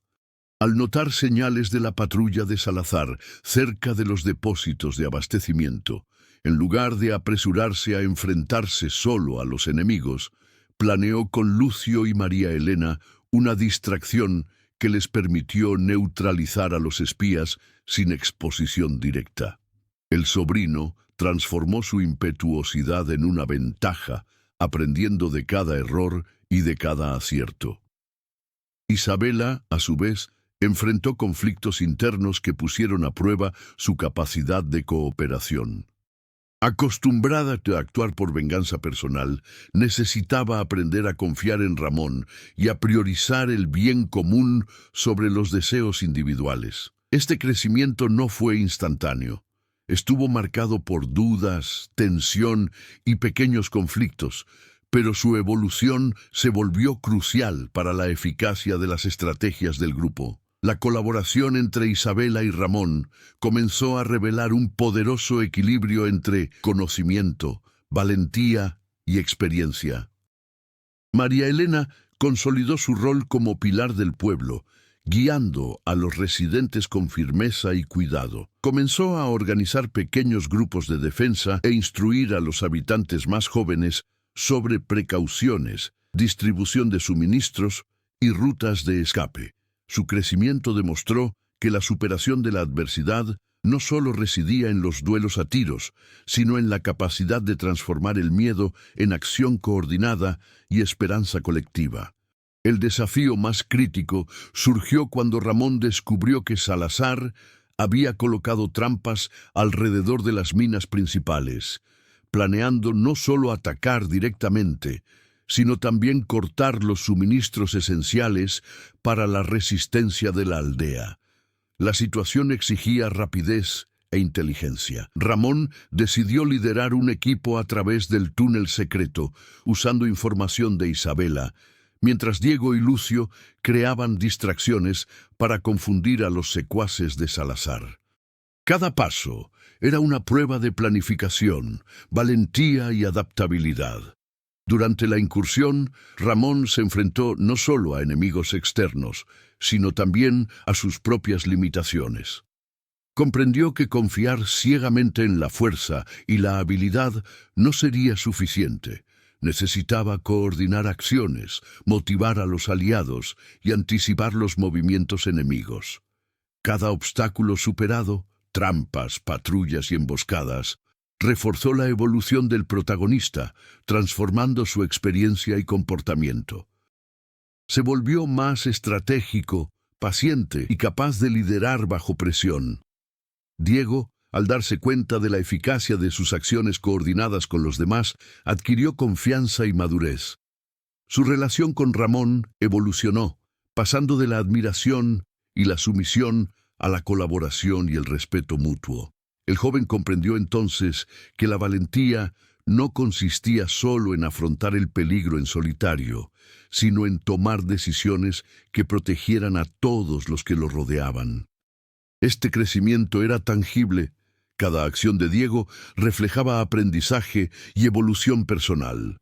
Al notar señales de la patrulla de Salazar cerca de los depósitos de abastecimiento, en lugar de apresurarse a enfrentarse solo a los enemigos, planeó con Lucio y María Elena una distracción que les permitió neutralizar a los espías sin exposición directa. El sobrino transformó su impetuosidad en una ventaja, aprendiendo de cada error y de cada acierto. Isabela, a su vez, enfrentó conflictos internos que pusieron a prueba su capacidad de cooperación. Acostumbrada a actuar por venganza personal, necesitaba aprender a confiar en Ramón y a priorizar el bien común sobre los deseos individuales. Este crecimiento no fue instantáneo. Estuvo marcado por dudas, tensión y pequeños conflictos, pero su evolución se volvió crucial para la eficacia de las estrategias del grupo. La colaboración entre Isabela y Ramón comenzó a revelar un poderoso equilibrio entre conocimiento, valentía y experiencia. María Elena consolidó su rol como pilar del pueblo, guiando a los residentes con firmeza y cuidado. Comenzó a organizar pequeños grupos de defensa e instruir a los habitantes más jóvenes sobre precauciones, distribución de suministros y rutas de escape. Su crecimiento demostró que la superación de la adversidad no solo residía en los duelos a tiros, sino en la capacidad de transformar el miedo en acción coordinada y esperanza colectiva. El desafío más crítico surgió cuando Ramón descubrió que Salazar había colocado trampas alrededor de las minas principales, planeando no solo atacar directamente, sino también cortar los suministros esenciales para la resistencia de la aldea. La situación exigía rapidez e inteligencia. Ramón decidió liderar un equipo a través del túnel secreto, usando información de Isabela, mientras Diego y Lucio creaban distracciones para confundir a los secuaces de Salazar. Cada paso era una prueba de planificación, valentía y adaptabilidad. Durante la incursión, Ramón se enfrentó no solo a enemigos externos, sino también a sus propias limitaciones. Comprendió que confiar ciegamente en la fuerza y la habilidad no sería suficiente. Necesitaba coordinar acciones, motivar a los aliados y anticipar los movimientos enemigos. Cada obstáculo superado, trampas, patrullas y emboscadas, reforzó la evolución del protagonista, transformando su experiencia y comportamiento. Se volvió más estratégico, paciente y capaz de liderar bajo presión. Diego, al darse cuenta de la eficacia de sus acciones coordinadas con los demás, adquirió confianza y madurez. Su relación con Ramón evolucionó, pasando de la admiración y la sumisión a la colaboración y el respeto mutuo. El joven comprendió entonces que la valentía no consistía solo en afrontar el peligro en solitario, sino en tomar decisiones que protegieran a todos los que lo rodeaban. Este crecimiento era tangible. Cada acción de Diego reflejaba aprendizaje y evolución personal.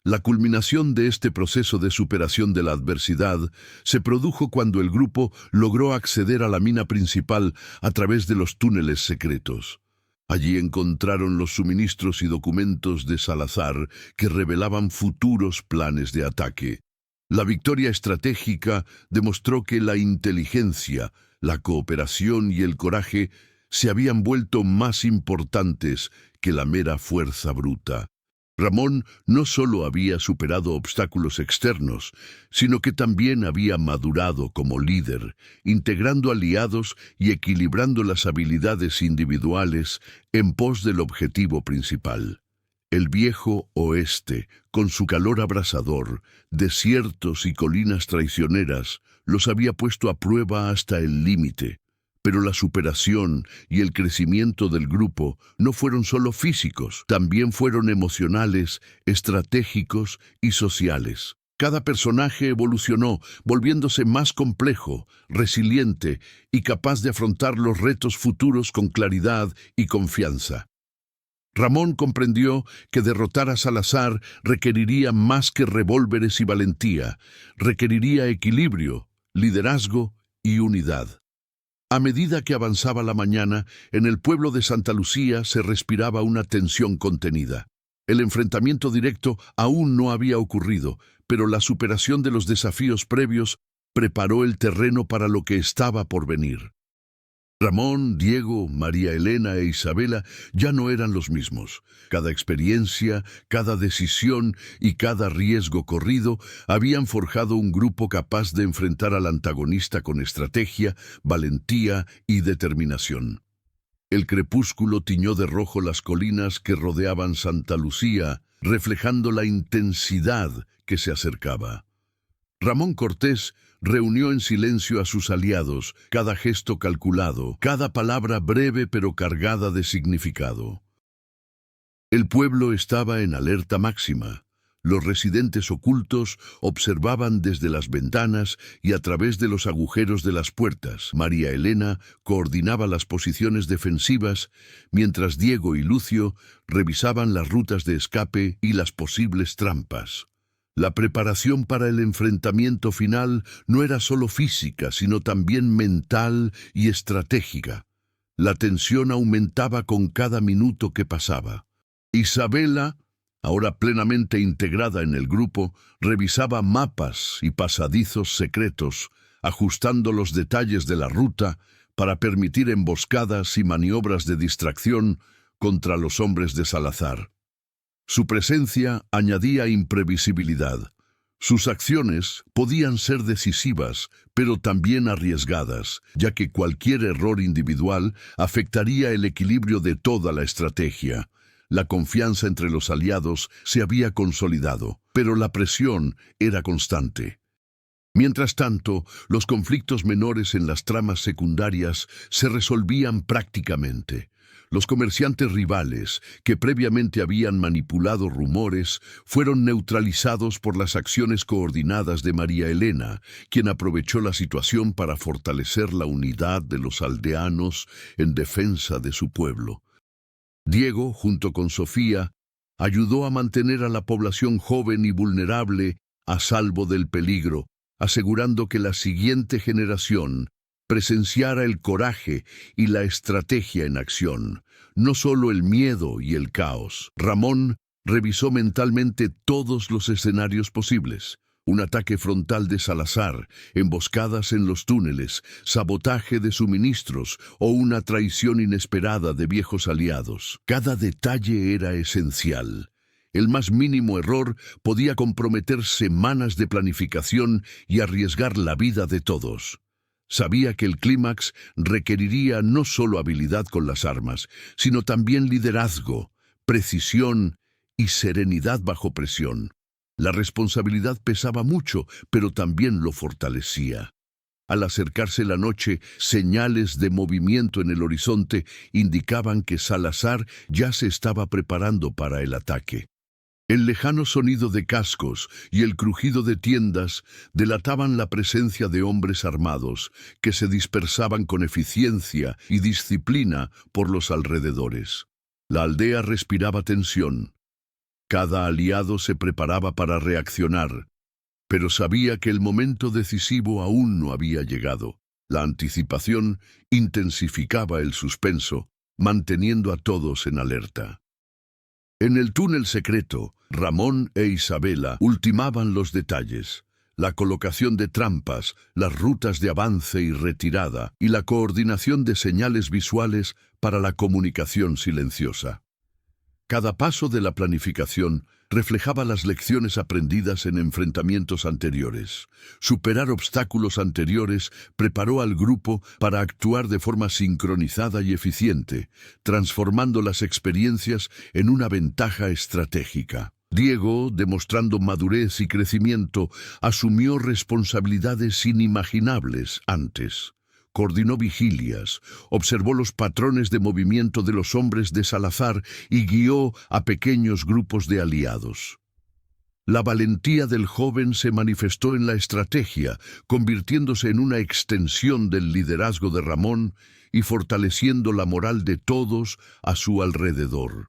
La culminación de este proceso de superación de la adversidad se produjo cuando el grupo logró acceder a la mina principal a través de los túneles secretos. Allí encontraron los suministros y documentos de Salazar que revelaban futuros planes de ataque. La victoria estratégica demostró que la inteligencia, la cooperación y el coraje se habían vuelto más importantes que la mera fuerza bruta. Ramón no solo había superado obstáculos externos, sino que también había madurado como líder, integrando aliados y equilibrando las habilidades individuales en pos del objetivo principal. El viejo oeste, con su calor abrasador, desiertos y colinas traicioneras, los había puesto a prueba hasta el límite. Pero la superación y el crecimiento del grupo no fueron solo físicos, también fueron emocionales, estratégicos y sociales. Cada personaje evolucionó, volviéndose más complejo, resiliente y capaz de afrontar los retos futuros con claridad y confianza. Ramón comprendió que derrotar a Salazar requeriría más que revólveres y valentía, requeriría equilibrio, liderazgo y unidad. A medida que avanzaba la mañana, en el pueblo de Santa Lucía se respiraba una tensión contenida. El enfrentamiento directo aún no había ocurrido, pero la superación de los desafíos previos preparó el terreno para lo que estaba por venir. Ramón, Diego, María Elena e Isabela ya no eran los mismos. Cada experiencia, cada decisión y cada riesgo corrido habían forjado un grupo capaz de enfrentar al antagonista con estrategia, valentía y determinación. El crepúsculo tiñó de rojo las colinas que rodeaban Santa Lucía, reflejando la intensidad que se acercaba. Ramón Cortés reunió en silencio a sus aliados, cada gesto calculado, cada palabra breve pero cargada de significado. El pueblo estaba en alerta máxima. Los residentes ocultos observaban desde las ventanas y a través de los agujeros de las puertas. María Elena coordinaba las posiciones defensivas, mientras Diego y Lucio revisaban las rutas de escape y las posibles trampas. La preparación para el enfrentamiento final no era solo física, sino también mental y estratégica. La tensión aumentaba con cada minuto que pasaba. Isabela, ahora plenamente integrada en el grupo, revisaba mapas y pasadizos secretos, ajustando los detalles de la ruta para permitir emboscadas y maniobras de distracción contra los hombres de Salazar. Su presencia añadía imprevisibilidad. Sus acciones podían ser decisivas, pero también arriesgadas, ya que cualquier error individual afectaría el equilibrio de toda la estrategia. La confianza entre los aliados se había consolidado, pero la presión era constante. Mientras tanto, los conflictos menores en las tramas secundarias se resolvían prácticamente. Los comerciantes rivales, que previamente habían manipulado rumores, fueron neutralizados por las acciones coordinadas de María Elena, quien aprovechó la situación para fortalecer la unidad de los aldeanos en defensa de su pueblo. Diego, junto con Sofía, ayudó a mantener a la población joven y vulnerable a salvo del peligro, asegurando que la siguiente generación presenciara el coraje y la estrategia en acción, no solo el miedo y el caos. Ramón revisó mentalmente todos los escenarios posibles. Un ataque frontal de Salazar, emboscadas en los túneles, sabotaje de suministros o una traición inesperada de viejos aliados. Cada detalle era esencial. El más mínimo error podía comprometer semanas de planificación y arriesgar la vida de todos. Sabía que el clímax requeriría no solo habilidad con las armas, sino también liderazgo, precisión y serenidad bajo presión. La responsabilidad pesaba mucho, pero también lo fortalecía. Al acercarse la noche, señales de movimiento en el horizonte indicaban que Salazar ya se estaba preparando para el ataque. El lejano sonido de cascos y el crujido de tiendas delataban la presencia de hombres armados que se dispersaban con eficiencia y disciplina por los alrededores. La aldea respiraba tensión. Cada aliado se preparaba para reaccionar, pero sabía que el momento decisivo aún no había llegado. La anticipación intensificaba el suspenso, manteniendo a todos en alerta. En el túnel secreto, Ramón e Isabela ultimaban los detalles, la colocación de trampas, las rutas de avance y retirada y la coordinación de señales visuales para la comunicación silenciosa. Cada paso de la planificación reflejaba las lecciones aprendidas en enfrentamientos anteriores. Superar obstáculos anteriores preparó al grupo para actuar de forma sincronizada y eficiente, transformando las experiencias en una ventaja estratégica. Diego, demostrando madurez y crecimiento, asumió responsabilidades inimaginables antes. Coordinó vigilias, observó los patrones de movimiento de los hombres de Salazar y guió a pequeños grupos de aliados. La valentía del joven se manifestó en la estrategia, convirtiéndose en una extensión del liderazgo de Ramón y fortaleciendo la moral de todos a su alrededor.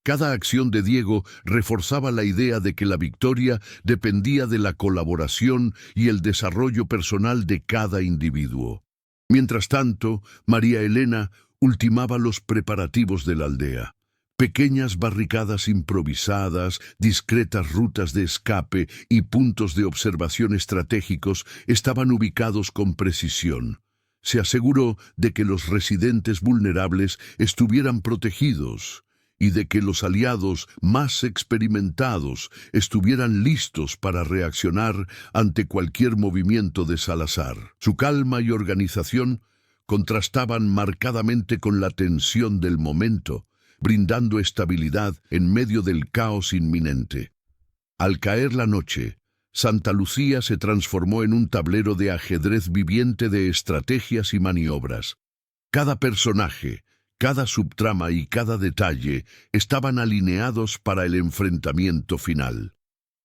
Cada acción de Diego reforzaba la idea de que la victoria dependía de la colaboración y el desarrollo personal de cada individuo. Mientras tanto, María Elena ultimaba los preparativos de la aldea. Pequeñas barricadas improvisadas, discretas rutas de escape y puntos de observación estratégicos estaban ubicados con precisión. Se aseguró de que los residentes vulnerables estuvieran protegidos y de que los aliados más experimentados estuvieran listos para reaccionar ante cualquier movimiento de Salazar. Su calma y organización contrastaban marcadamente con la tensión del momento, brindando estabilidad en medio del caos inminente. Al caer la noche, Santa Lucía se transformó en un tablero de ajedrez viviente de estrategias y maniobras. Cada personaje, cada subtrama y cada detalle estaban alineados para el enfrentamiento final.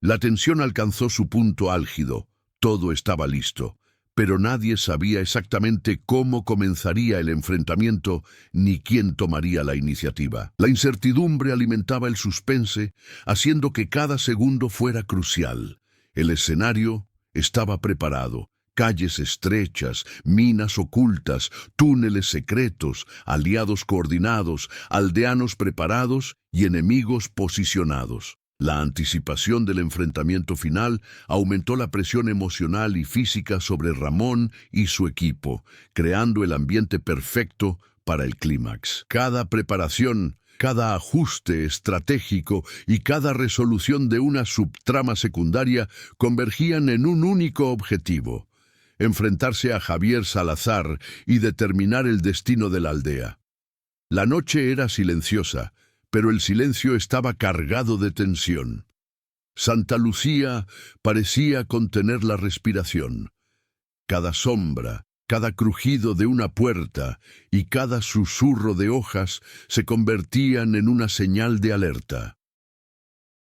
La tensión alcanzó su punto álgido, todo estaba listo, pero nadie sabía exactamente cómo comenzaría el enfrentamiento ni quién tomaría la iniciativa. La incertidumbre alimentaba el suspense, haciendo que cada segundo fuera crucial. El escenario estaba preparado. Calles estrechas, minas ocultas, túneles secretos, aliados coordinados, aldeanos preparados y enemigos posicionados. La anticipación del enfrentamiento final aumentó la presión emocional y física sobre Ramón y su equipo, creando el ambiente perfecto para el clímax. Cada preparación, cada ajuste estratégico y cada resolución de una subtrama secundaria convergían en un único objetivo: enfrentarse a Javier Salazar y determinar el destino de la aldea. La noche era silenciosa, pero el silencio estaba cargado de tensión. Santa Lucía parecía contener la respiración. Cada sombra, cada crujido de una puerta y cada susurro de hojas se convertían en una señal de alerta.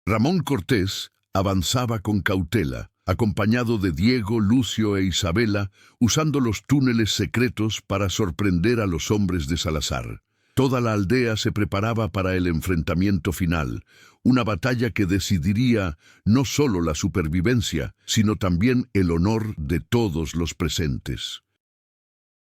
Ramón Cortés avanzaba con cautela, acompañado de Diego, Lucio e Isabela, usando los túneles secretos para sorprender a los hombres de Salazar. Toda la aldea se preparaba para el enfrentamiento final, una batalla que decidiría no solo la supervivencia, sino también el honor de todos los presentes.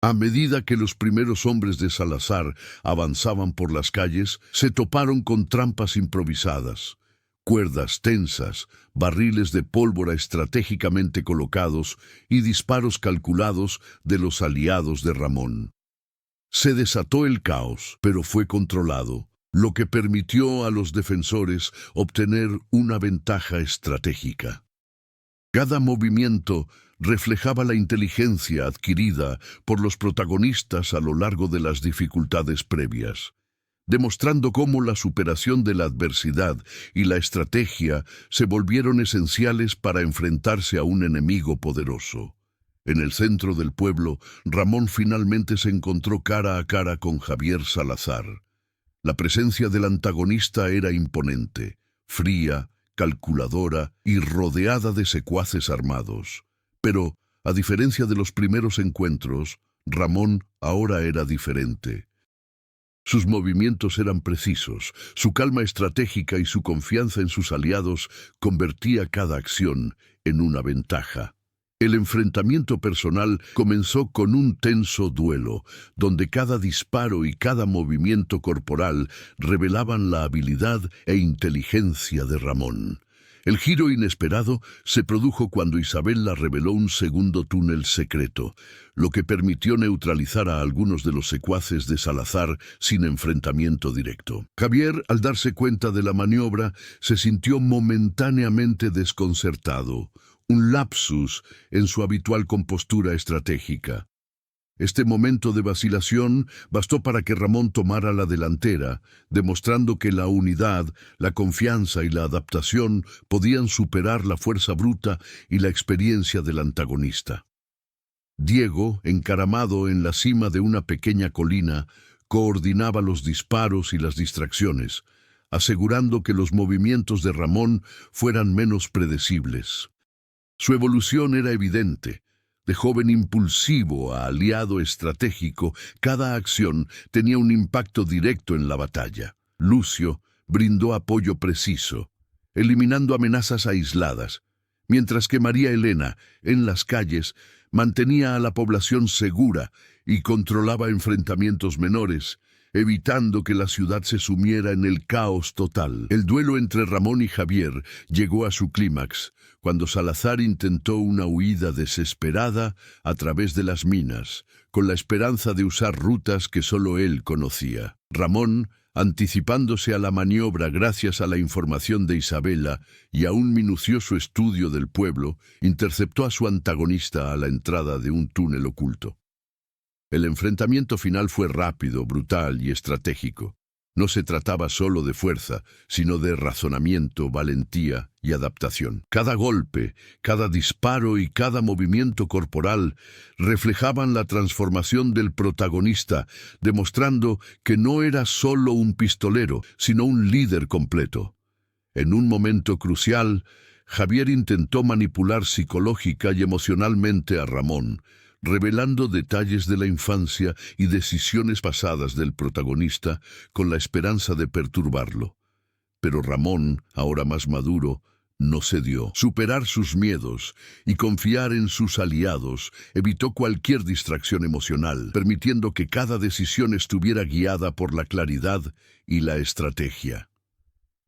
A medida que los primeros hombres de Salazar avanzaban por las calles, se toparon con trampas improvisadas, cuerdas tensas, barriles de pólvora estratégicamente colocados y disparos calculados de los aliados de Ramón. Se desató el caos, pero fue controlado, lo que permitió a los defensores obtener una ventaja estratégica. Cada movimiento reflejaba la inteligencia adquirida por los protagonistas a lo largo de las dificultades previas, demostrando cómo la superación de la adversidad y la estrategia se volvieron esenciales para enfrentarse a un enemigo poderoso. En el centro del pueblo, Ramón finalmente se encontró cara a cara con Javier Salazar. La presencia del antagonista era imponente, fría, calculadora y rodeada de secuaces armados. Pero, a diferencia de los primeros encuentros, Ramón ahora era diferente. Sus movimientos eran precisos, su calma estratégica y su confianza en sus aliados convertía cada acción en una ventaja. El enfrentamiento personal comenzó con un tenso duelo, donde cada disparo y cada movimiento corporal revelaban la habilidad e inteligencia de Ramón. El giro inesperado se produjo cuando Isabela reveló un segundo túnel secreto, lo que permitió neutralizar a algunos de los secuaces de Salazar sin enfrentamiento directo. Javier, al darse cuenta de la maniobra, se sintió momentáneamente desconcertado, un lapsus en su habitual compostura estratégica. Este momento de vacilación bastó para que Ramón tomara la delantera, demostrando que la unidad, la confianza y la adaptación podían superar la fuerza bruta y la experiencia del antagonista. Diego, encaramado en la cima de una pequeña colina, coordinaba los disparos y las distracciones, asegurando que los movimientos de Ramón fueran menos predecibles. Su evolución era evidente. De joven impulsivo a aliado estratégico, cada acción tenía un impacto directo en la batalla. Lucio brindó apoyo preciso, eliminando amenazas aisladas, mientras que María Elena, en las calles, mantenía a la población segura y controlaba enfrentamientos menores, evitando que la ciudad se sumiera en el caos total. El duelo entre Ramón y Javier llegó a su clímax, cuando Salazar intentó una huida desesperada a través de las minas, con la esperanza de usar rutas que solo él conocía. Ramón, anticipándose a la maniobra gracias a la información de Isabela y a un minucioso estudio del pueblo, interceptó a su antagonista a la entrada de un túnel oculto. El enfrentamiento final fue rápido, brutal y estratégico. No se trataba solo de fuerza, sino de razonamiento, valentía y adaptación. Cada golpe, cada disparo y cada movimiento corporal reflejaban la transformación del protagonista, demostrando que no era solo un pistolero, sino un líder completo. En un momento crucial, Javier intentó manipular psicológica y emocionalmente a Ramón, revelando detalles de la infancia y decisiones pasadas del protagonista con la esperanza de perturbarlo. Pero Ramón, ahora más maduro, no cedió. Superar sus miedos y confiar en sus aliados evitó cualquier distracción emocional, permitiendo que cada decisión estuviera guiada por la claridad y la estrategia.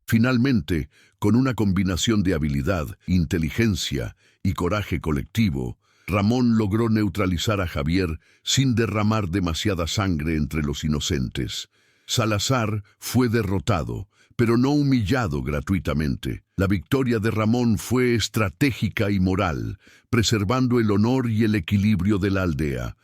Finalmente, con una combinación de habilidad, inteligencia y coraje colectivo, Ramón logró neutralizar a Javier sin derramar demasiada sangre entre los inocentes. Salazar fue derrotado, pero no humillado gratuitamente. La victoria de Ramón fue estratégica y moral, preservando el honor y el equilibrio de la aldea.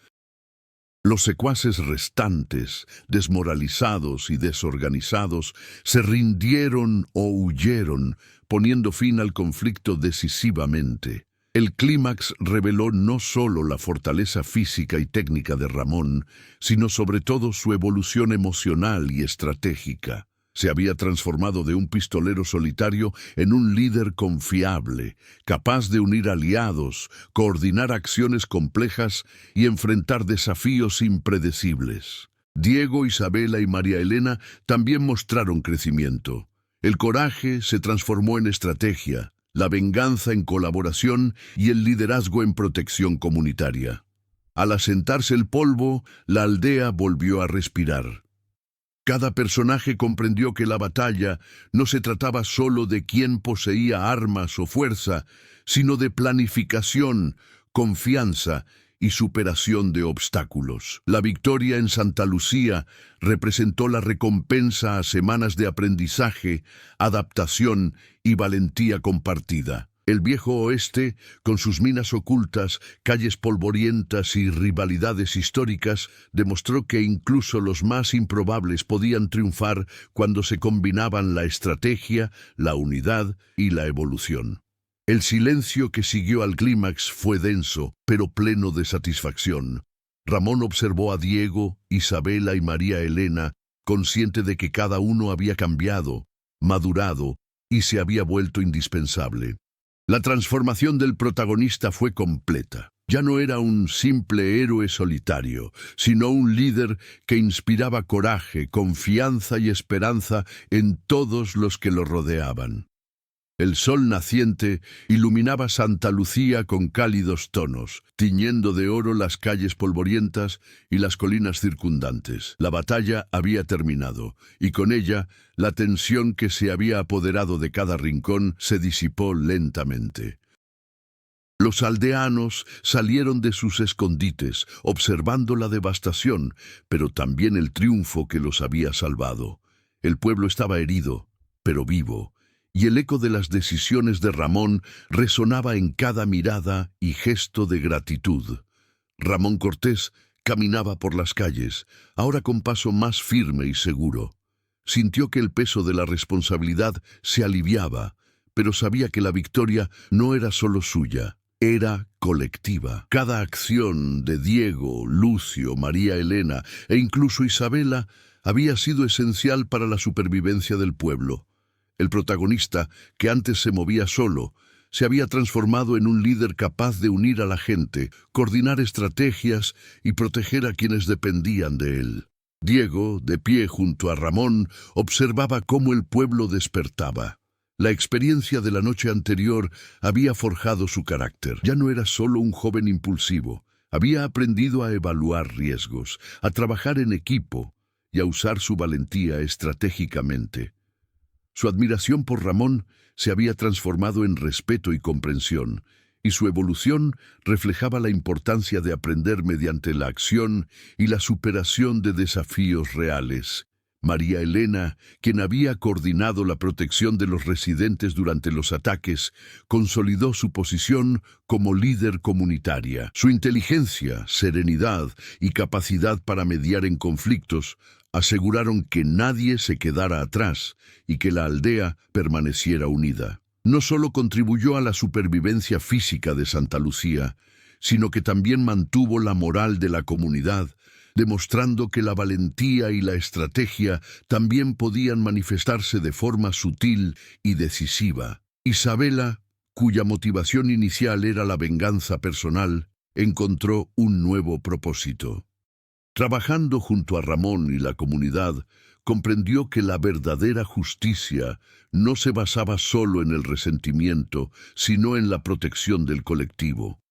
Los secuaces restantes, desmoralizados y desorganizados, se rindieron o huyeron, poniendo fin al conflicto decisivamente. El clímax reveló no solo la fortaleza física y técnica de Ramón, sino sobre todo su evolución emocional y estratégica. Se había transformado de un pistolero solitario en un líder confiable, capaz de unir aliados, coordinar acciones complejas y enfrentar desafíos impredecibles. Diego, Isabela y María Elena también mostraron crecimiento. El coraje se transformó en estrategia, la venganza en colaboración y el liderazgo en protección comunitaria. Al asentarse el polvo, la aldea volvió a respirar. Cada personaje comprendió que la batalla no se trataba solo de quién poseía armas o fuerza, sino de planificación, confianza y superación de obstáculos. La victoria en Santa Lucía representó la recompensa a semanas de aprendizaje, adaptación y valentía compartida. El viejo oeste, con sus minas ocultas, calles polvorientas y rivalidades históricas, demostró que incluso los más improbables podían triunfar cuando se combinaban la estrategia, la unidad y la evolución. El silencio que siguió al clímax fue denso, pero pleno de satisfacción. Ramón observó a Diego, Isabela y María Elena, consciente de que cada uno había cambiado, madurado y se había vuelto indispensable. La transformación del protagonista fue completa. Ya no era un simple héroe solitario, sino un líder que inspiraba coraje, confianza y esperanza en todos los que lo rodeaban. El sol naciente iluminaba Santa Lucía con cálidos tonos, tiñendo de oro las calles polvorientas y las colinas circundantes. La batalla había terminado, y con ella la tensión que se había apoderado de cada rincón se disipó lentamente. Los aldeanos salieron de sus escondites, observando la devastación, pero también el triunfo que los había salvado. El pueblo estaba herido, pero vivo, y el eco de las decisiones de Ramón resonaba en cada mirada y gesto de gratitud. Ramón Cortés caminaba por las calles, ahora con paso más firme y seguro. Sintió que el peso de la responsabilidad se aliviaba, pero sabía que la victoria no era solo suya, era colectiva. Cada acción de Diego, Lucio, María Elena e incluso Isabela había sido esencial para la supervivencia del pueblo. El protagonista, que antes se movía solo, se había transformado en un líder capaz de unir a la gente, coordinar estrategias y proteger a quienes dependían de él. Diego, de pie junto a Ramón, observaba cómo el pueblo despertaba. La experiencia de la noche anterior había forjado su carácter. Ya no era solo un joven impulsivo. Había aprendido a evaluar riesgos, a trabajar en equipo y a usar su valentía estratégicamente. Su admiración por Ramón se había transformado en respeto y comprensión, y su evolución reflejaba la importancia de aprender mediante la acción y la superación de desafíos reales. María Elena, quien había coordinado la protección de los residentes durante los ataques, consolidó su posición como líder comunitaria. Su inteligencia, serenidad y capacidad para mediar en conflictos aseguraron que nadie se quedara atrás y que la aldea permaneciera unida. No solo contribuyó a la supervivencia física de Santa Lucía, sino que también mantuvo la moral de la comunidad, demostrando que la valentía y la estrategia también podían manifestarse de forma sutil y decisiva. Isabela, cuya motivación inicial era la venganza personal, encontró un nuevo propósito. Trabajando junto a Ramón y la comunidad, comprendió que la verdadera justicia no se basaba solo en el resentimiento, sino en la protección del colectivo.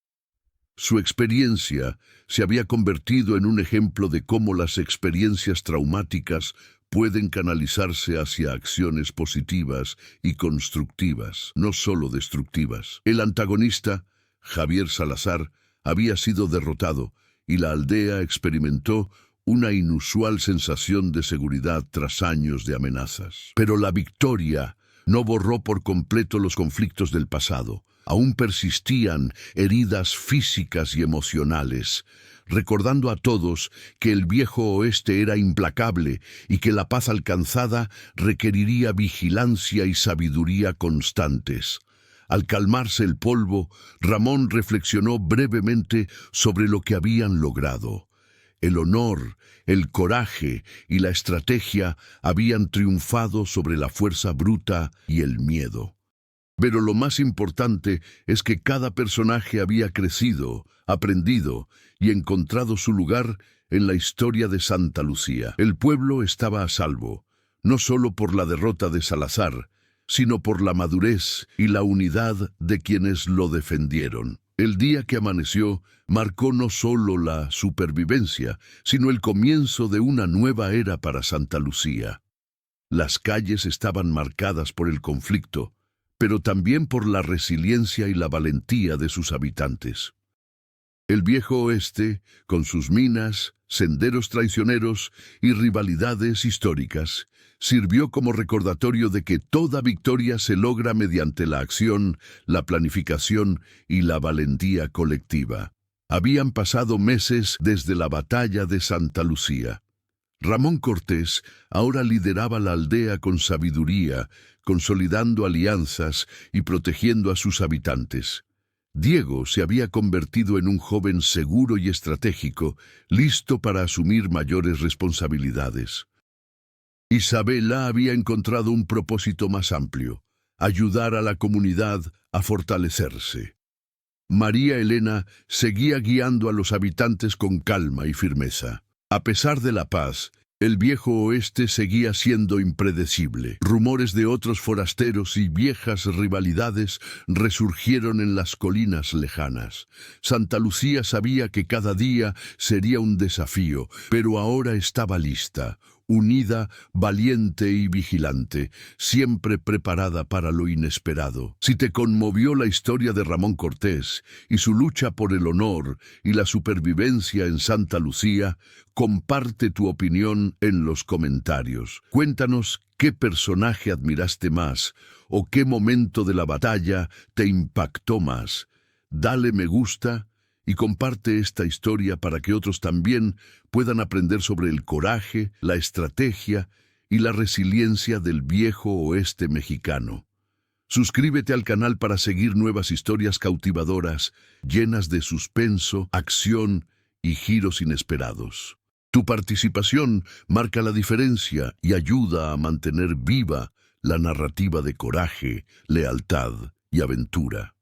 Su experiencia se había convertido en un ejemplo de cómo las experiencias traumáticas pueden canalizarse hacia acciones positivas y constructivas, no solo destructivas. El antagonista, Javier Salazar, había sido derrotado y la aldea experimentó una inusual sensación de seguridad tras años de amenazas. Pero la victoria no borró por completo los conflictos del pasado. Aún persistían heridas físicas y emocionales, recordando a todos que el viejo oeste era implacable y que la paz alcanzada requeriría vigilancia y sabiduría constantes. Al calmarse el polvo, Ramón reflexionó brevemente sobre lo que habían logrado. El honor, el coraje y la estrategia habían triunfado sobre la fuerza bruta y el miedo. Pero lo más importante es que cada personaje había crecido, aprendido y encontrado su lugar en la historia de Santa Lucía. El pueblo estaba a salvo, no solo por la derrota de Salazar, sino por la madurez y la unidad de quienes lo defendieron. El día que amaneció marcó no solo la supervivencia, sino el comienzo de una nueva era para Santa Lucía. Las calles estaban marcadas por el conflicto, pero también por la resiliencia y la valentía de sus habitantes. El viejo oeste, con sus minas, senderos traicioneros y rivalidades históricas, sirvió como recordatorio de que toda victoria se logra mediante la acción, la planificación y la valentía colectiva. Habían pasado meses desde la batalla de Santa Lucía. Ramón Cortés ahora lideraba la aldea con sabiduría, consolidando alianzas y protegiendo a sus habitantes. Diego se había convertido en un joven seguro y estratégico, listo para asumir mayores responsabilidades. Isabela había encontrado un propósito más amplio: ayudar a la comunidad a fortalecerse. María Elena seguía guiando a los habitantes con calma y firmeza. A pesar de la paz, el viejo oeste seguía siendo impredecible. Rumores de otros forasteros y viejas rivalidades resurgieron en las colinas lejanas. Santa Lucía sabía que cada día sería un desafío, pero ahora estaba lista, unida, valiente y vigilante, siempre preparada para lo inesperado. Si te conmovió la historia de Ramón Cortés y su lucha por el honor y la supervivencia en Santa Lucía, comparte tu opinión en los comentarios. Cuéntanos qué personaje admiraste más o qué momento de la batalla te impactó más. Dale me gusta y comparte esta historia para que otros también puedan aprender sobre el coraje, la estrategia y la resiliencia del viejo oeste mexicano. Suscríbete al canal para seguir nuevas historias cautivadoras, llenas de suspenso, acción y giros inesperados. Tu participación marca la diferencia y ayuda a mantener viva la narrativa de coraje, lealtad y aventura.